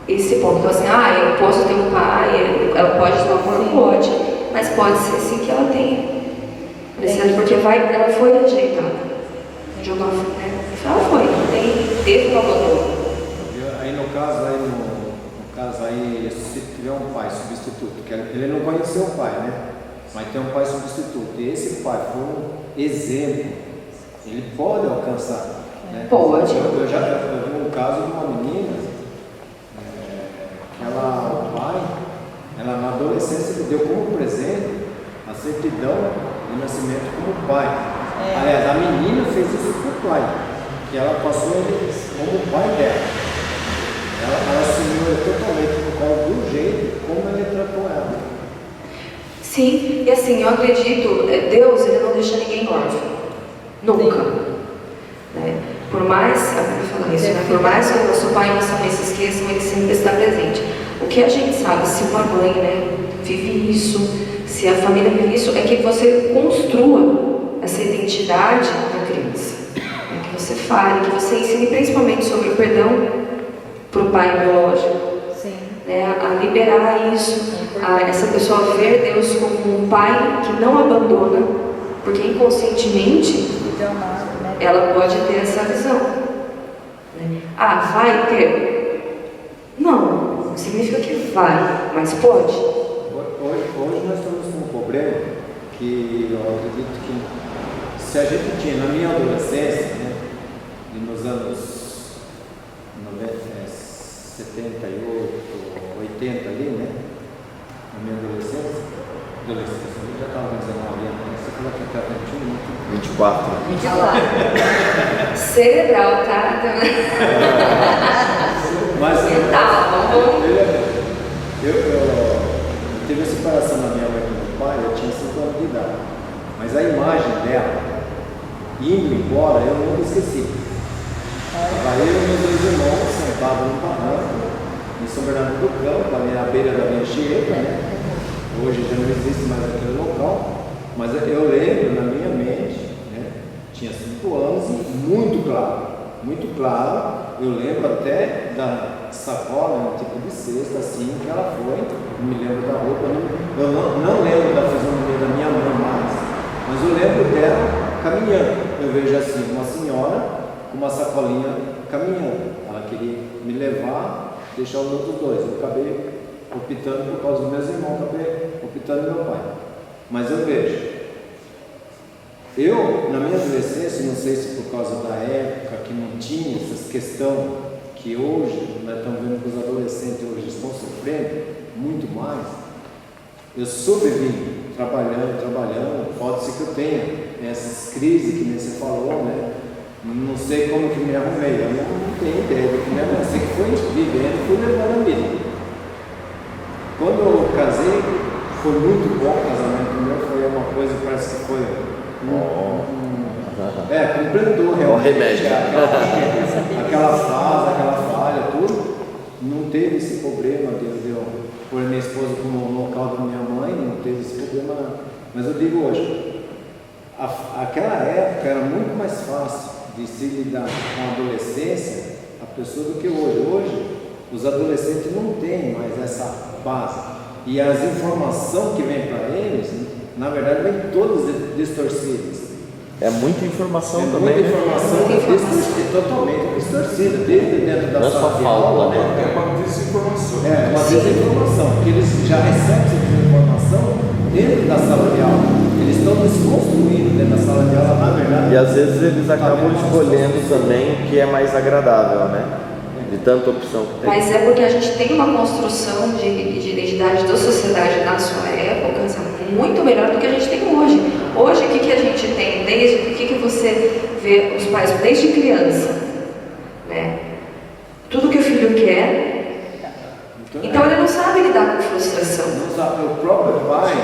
esse ponto. Então, assim, eu posso ter um pai, ela pode ter um amor, pode, mas pode ser sim que ela tenha. Porque ela foi rejeitada. Ela foi, teve um abandono. Aí no caso aí, se tiver um pai substituto, que ele não conheceu o pai, né? Mas tem um pai substituto, e esse pai for um exemplo, ele pode alcançar. né? Pode. Eu vi um caso de uma menina, o pai, ela na adolescência lhe deu como presente a certidão de nascimento como pai. Aliás, a menina fez isso com o pai, que ela passou ele como pai dela. Ela assumiu ele totalmente por causa do jeito como ele tratou ela. Sim, e assim, eu acredito, Deus, ele não deixa ninguém órfão. Nunca. Né? Por mais, a Bíblia fala isso, né? Por mais que o nosso pai e nossa mãe se esqueçam, ele sempre está presente. O que a gente sabe, se uma mãe, né, vive isso, se a família vive isso, é que você construa essa identidade da criança. Que você fale, que você ensine principalmente sobre o perdão para o pai biológico. Sim. Né, a liberar isso, a essa pessoa ver Deus como um pai que não abandona, porque inconscientemente ela pode ter essa visão. Né? Ah, vai ter? Não significa que vai, mas pode. Hoje nós estamos com um problema que eu acredito que se a gente tinha na minha adolescência, né, e nos anos 78, 80 ali, né? Na minha adolescência, eu já estava com 19 anos, né? Você falou que está 21, 24. Cerebral, tá? Mas vamos. Eu tive a separação da minha mãe e do meu pai, eu tinha 5 anos de idade. Mas a imagem dela, indo embora, eu nunca esqueci. Estava eu e meus 2 irmãos sentados no barranco, em São Bernardo do Campo, ali à beira da minha Chieta, né? Hoje já não existe mais aquele local, mas eu lembro na minha mente, né? Tinha 5 anos e muito claro, eu lembro até da sacola, um tipo de cesta assim que ela foi, não me lembro da roupa, eu não lembro da fisionomia da minha mãe mais, mas eu lembro dela caminhando. Eu vejo assim, uma senhora com uma sacolinha caminhando, ela queria me levar, deixar os outros 2, eu acabei optando por causa dos meus irmãos, acabei optando meu pai. Mas eu vejo, eu na minha adolescência, não sei se por causa da época que não tinha essa questão que hoje nós estamos vendo que os adolescentes hoje estão sofrendo muito mais, eu sobrevivi trabalhando, pode ser que eu tenha essas crises que nem você falou, né? Não sei como que me arrumei, eu não tenho ideia do que me arrumei, sei que fui vivendo, fui levando a vida. Quando eu casei, foi muito bom o casamento meu, foi uma coisa, parece que foi completou realmente remédio. aquela fase, aquela falha, tudo. Não teve esse problema de eu pôr minha esposa como local da minha mãe, não teve esse problema não. Mas eu digo hoje, aquela época era muito mais fácil de se lidar com a adolescência, a pessoa, do que hoje. Hoje, os adolescentes não têm mais essa base. E as informações que vêm para eles, na verdade, vêm todas distorcidas. É muita informação também. Muita informação totalmente distorcida, desde dentro da sala de aula, né? É uma desinformação. É uma desinformação, porque eles já recebem essa desinformação dentro da sala de aula. Eles estão desconstruindo dentro da sala de aula, na verdade. E às vezes eles acabam escolhendo também o que é mais agradável, né? De tanta opção que tem. Mas é porque a gente tem uma construção de identidade da sociedade na sua época muito melhor do que a gente tem hoje. Hoje, o que a gente tem? Desde o que você vê os pais desde criança? Né? Tudo que o filho quer. Então ele não sabe lidar com frustração. Não sabe. O próprio pai,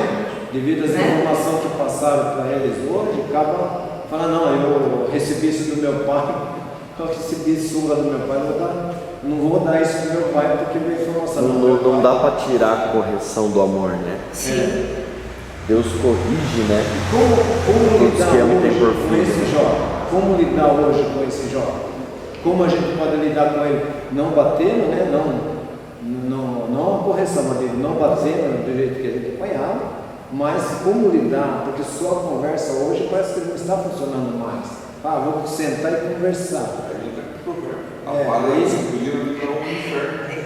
devido às informações que passaram para eles hoje, acaba falando, não, eu recebi isso do meu pai, eu recebi surra do meu pai, não vou dar isso do meu pai porque veio informação. Não dá para tirar a correção do amor, né? Sim. Deus corrige, né? Como lidar hoje com esse jovem? Como lidar hoje com esse jovem? Como a gente pode lidar com ele? Não batendo, né? Não a correção, mas não batendo do jeito que a gente apanhava, mas como lidar? Porque sua conversa hoje parece que não está funcionando mais. Vou sentar e conversar.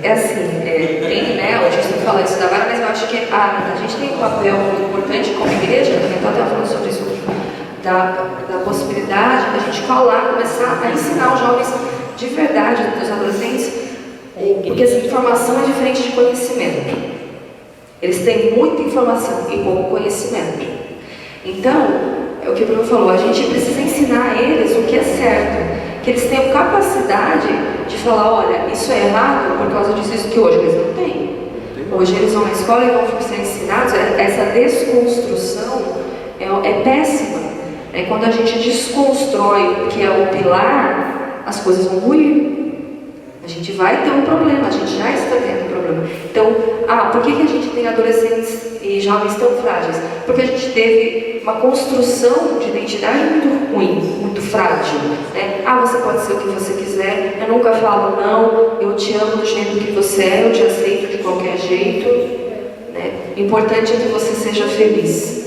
É assim, tem, né, a gente tem que falar isso da vara, mas eu acho que a gente tem um papel muito importante como igreja, também estou até falando sobre isso hoje, da possibilidade da gente falar, começar a ensinar os jovens de verdade, os adolescentes, porque essa informação é diferente de conhecimento. Eles têm muita informação e pouco conhecimento. Então, é o que o Bruno falou, a gente precisa ensinar a eles o que é certo, que eles tenham capacidade de falar, olha, isso é errado por causa disso, isso que hoje eles não têm. Hoje eles vão na escola e vão ser ensinados, essa desconstrução é péssima. Quando a gente desconstrói o que é o pilar, as coisas vão ruir. A gente vai ter um problema, a gente já está tendo um problema. Então, por que a gente tem adolescentes e jovens tão frágeis? Porque a gente teve uma construção de identidade muito ruim, muito frágil. Né? Você pode ser o que você quiser, eu nunca falo não, eu te amo do jeito que você é, eu te aceito de qualquer jeito. Né? O importante é que você seja feliz.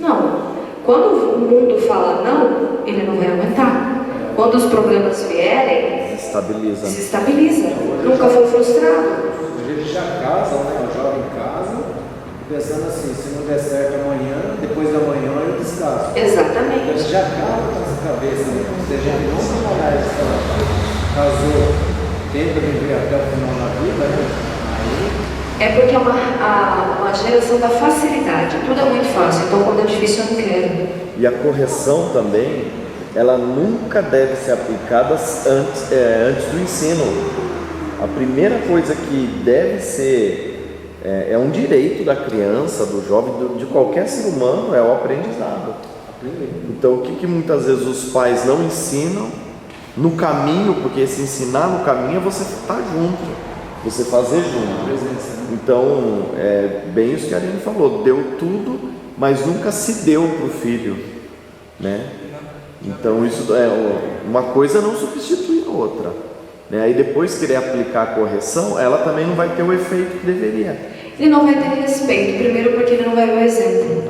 Não. Quando o mundo fala não, ele não vai aguentar. Quando os problemas vierem, se estabiliza. Nunca foi frustrado. Hoje eles já casam, né? O jovem casa, pensando assim, se não der certo amanhã, depois da manhã eu descaso. Exatamente. Eles já casam com essa cabeça, né? Se a gente não trabalhar essa casou, tenta viver até o final da vida, né? Aí... É porque é uma geração da facilidade, tudo é muito fácil, então quando é difícil eu não quero. E a correção também, ela nunca deve ser aplicada antes do ensino. A primeira coisa que deve ser, é um direito da criança, do jovem, de qualquer ser humano, é o aprendizado. Então o que muitas vezes os pais não ensinam no caminho, porque se ensinar no caminho é você estar junto, você fazer junto. Então, bem isso que a Aline falou, deu tudo, mas nunca se deu para o filho, né? Então, isso uma coisa não substitui a outra, né? Aí depois querer aplicar a correção, ela também não vai ter o efeito que deveria. Ele não vai ter respeito, primeiro porque ele não vai ver o exemplo.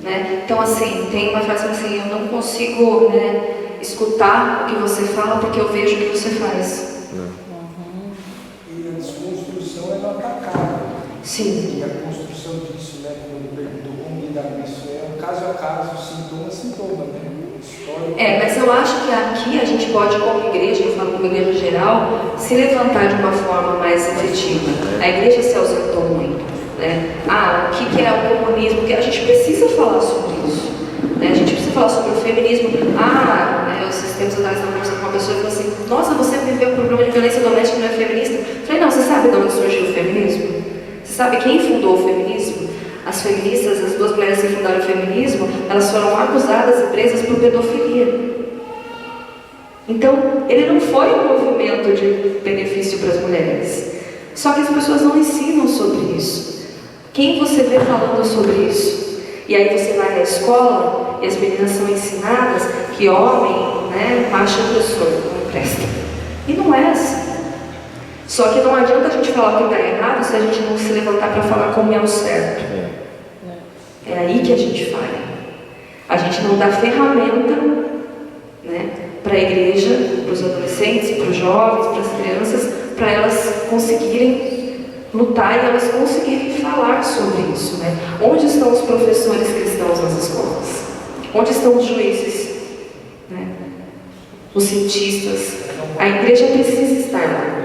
Né? Então, assim, tem uma frase assim, eu não consigo, né, escutar o que você fala porque eu vejo o que você faz. E a desconstrução é no atacado. Sim. E a construção disso, né, como ele perguntou, como lidar com isso, é um caso a caso, sintoma a sintoma, né? Mas eu acho que aqui a gente pode, como igreja, eu falo como igreja geral, se levantar de uma forma mais efetiva. A igreja se ausentou muito. Né? O que é o comunismo? Porque a gente precisa falar sobre isso. Né? A gente precisa falar sobre o feminismo. Né, esses tempos atrás eu conversando com uma pessoa e falou assim: nossa, você viveu um problema de violência doméstica e não é feminista? Eu falei: não, você sabe de onde surgiu o feminismo? Você sabe quem fundou o feminismo? As feministas, as duas mulheres que fundaram o feminismo, elas foram acusadas e presas por pedofilia. Então, ele não foi um movimento de benefício para as mulheres. Só que as pessoas não ensinam sobre isso. Quem você vê falando sobre isso? E aí você vai na escola e as meninas são ensinadas que homem, né, macho opressor, não presta. E não é assim. Só que não adianta a gente falar o que está errado se a gente não se levantar para falar como é o certo. É aí que a gente falha. A gente não dá ferramenta, né, para a igreja, para os adolescentes, para os jovens, para as crianças, para elas conseguirem lutar e elas conseguirem falar sobre isso. Né? Onde estão os professores cristãos nas escolas? Onde estão os juízes? Né? Os cientistas? A igreja precisa estar lá.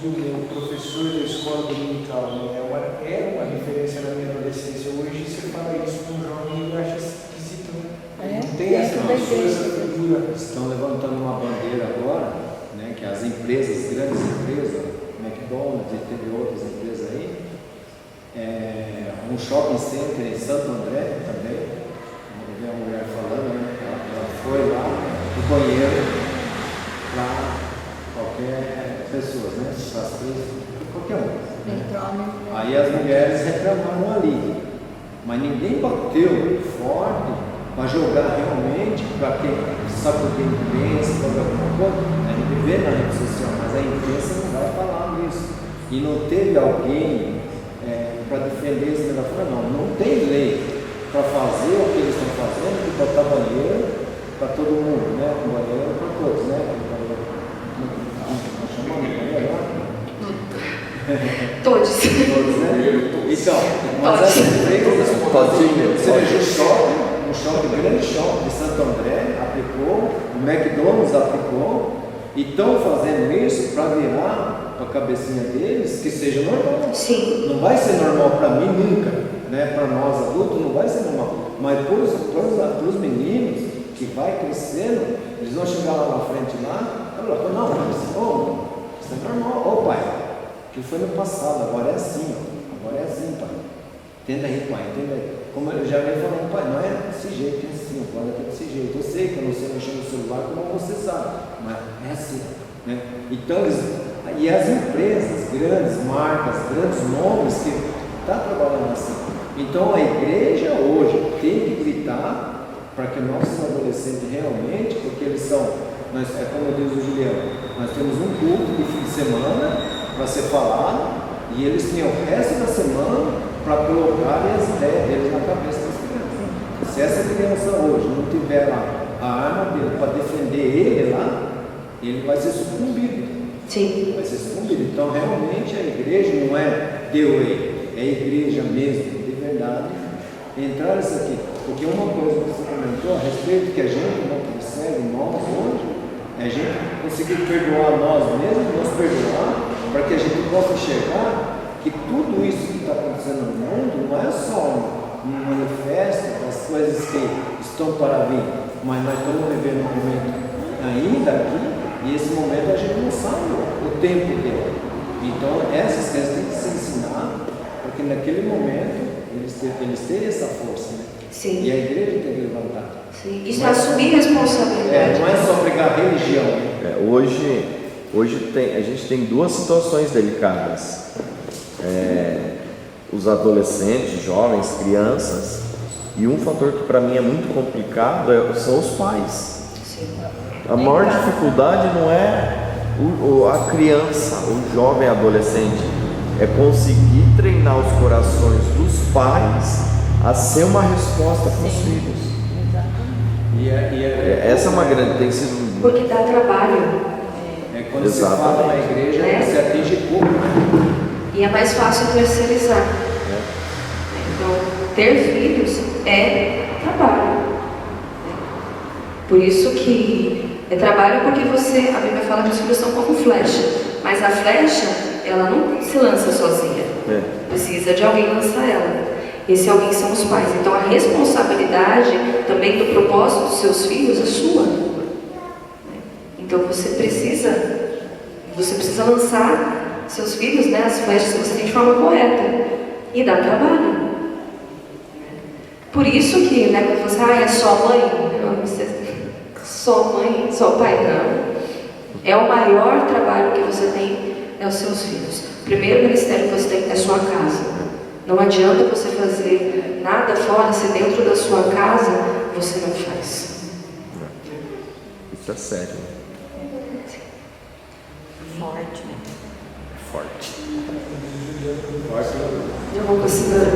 O professor da escola dominical, né? Era uma referência na minha adolescência. Hoje você fala isso para um jovem e acha esquisito, né? Não tem essa figura. Estão levantando uma bandeira agora, né, que as empresas, grandes empresas, McDonald's e teve outras empresas aí, um shopping center em Santo André também, eu vi uma mulher falando, né, ela foi lá no banheiro para qualquer pessoa, né, para as três, qualquer um. Aí as mulheres reclamaram ali, mas ninguém bateu forte para jogar realmente para quem sabe o que a imprensa, para alguma coisa. A gente vê na rede social, mas a imprensa não vai falar nisso. E não teve alguém para defender esse negócio. Não tem lei para fazer o que eles estão fazendo, de botar banheiro para todo mundo, né? Um banheiro para todos, né? Chamamos de banheiro lá? Todos. Todos, né? Então, mas as empresas, você veja o um shopping, grande shopping de Santo André aplicou, o McDonald's aplicou, e estão fazendo isso para virar para a cabecinha deles que seja normal. Sim. Não vai ser normal para mim nunca, né? Para nós adultos não vai ser normal, mas para os meninos que vai crescendo, eles vão chegar lá na frente lá, não, mas isso é normal, pai, que foi no passado, agora é assim, pai. Entenda aí, pai, entenda aí. Como eu já venho falando, pai, não é desse jeito, é assim, agora é desse jeito. Eu sei que eu não sei mexer no celular como você sabe, mas é assim, né? Então, e as empresas, grandes marcas, grandes nomes que estão trabalhando assim. Então, a igreja hoje tem que gritar para que nossos adolescentes realmente, porque eles são, é como diz o Juliano, nós temos um culto de fim de semana para ser falado, e eles têm o resto da semana para colocar as ideias deles na cabeça das crianças. Se essa criança hoje não tiver lá a arma dele para defender ele lá, ele vai ser sucumbido. Sim. Vai ser sucumbido. Então, realmente, a igreja não é the way, é a igreja mesmo, de verdade, entrar isso aqui. Porque uma coisa que você comentou a respeito que a gente não consegue, nós hoje, é a gente conseguir perdoar nós mesmos, nos perdoar, para que a gente possa enxergar que tudo isso que está acontecendo no mundo não é só um manifesto das coisas que estão para vir, mas nós estamos vivendo um momento ainda aqui, e esse momento a gente não sabe o tempo dele. Então essas coisas têm que se ensinar, porque naquele momento eles terem essa força, né? Sim. E a igreja tem que levantar. Sim. Isso é assumir responsabilidade. Não é só pregar religião. Né? Hoje a gente tem duas situações delicadas. Os adolescentes, jovens, crianças, e um fator que para mim é muito complicado são os pais. Sim. A maior dificuldade não é a criança, o jovem adolescente, é conseguir treinar os corações dos pais a ser uma resposta para os filhos. Essa é uma grande, tem sido. Porque dá trabalho. Quando você fala na igreja, você atinge pouco. E é mais fácil terceirizar. Então, ter filhos é trabalho. Por isso que é trabalho, porque a Bíblia fala que os filhos são como flecha. Mas a flecha, ela não se lança sozinha. Precisa de alguém lançar ela. Esse alguém são os pais. Então, a responsabilidade também do propósito dos seus filhos é sua. Então, você precisa lançar seus filhos, né, as flechas que você tem de forma correta, e dá trabalho. Por isso que, né, quando você é só mãe, só mãe, só pai, não. É o maior trabalho que você tem, é os seus filhos. O primeiro ministério que você tem é a sua casa. Não adianta você fazer nada fora, se dentro da sua casa você não faz. Isso é sério. Forte, né? Forte. Eu vou considerar.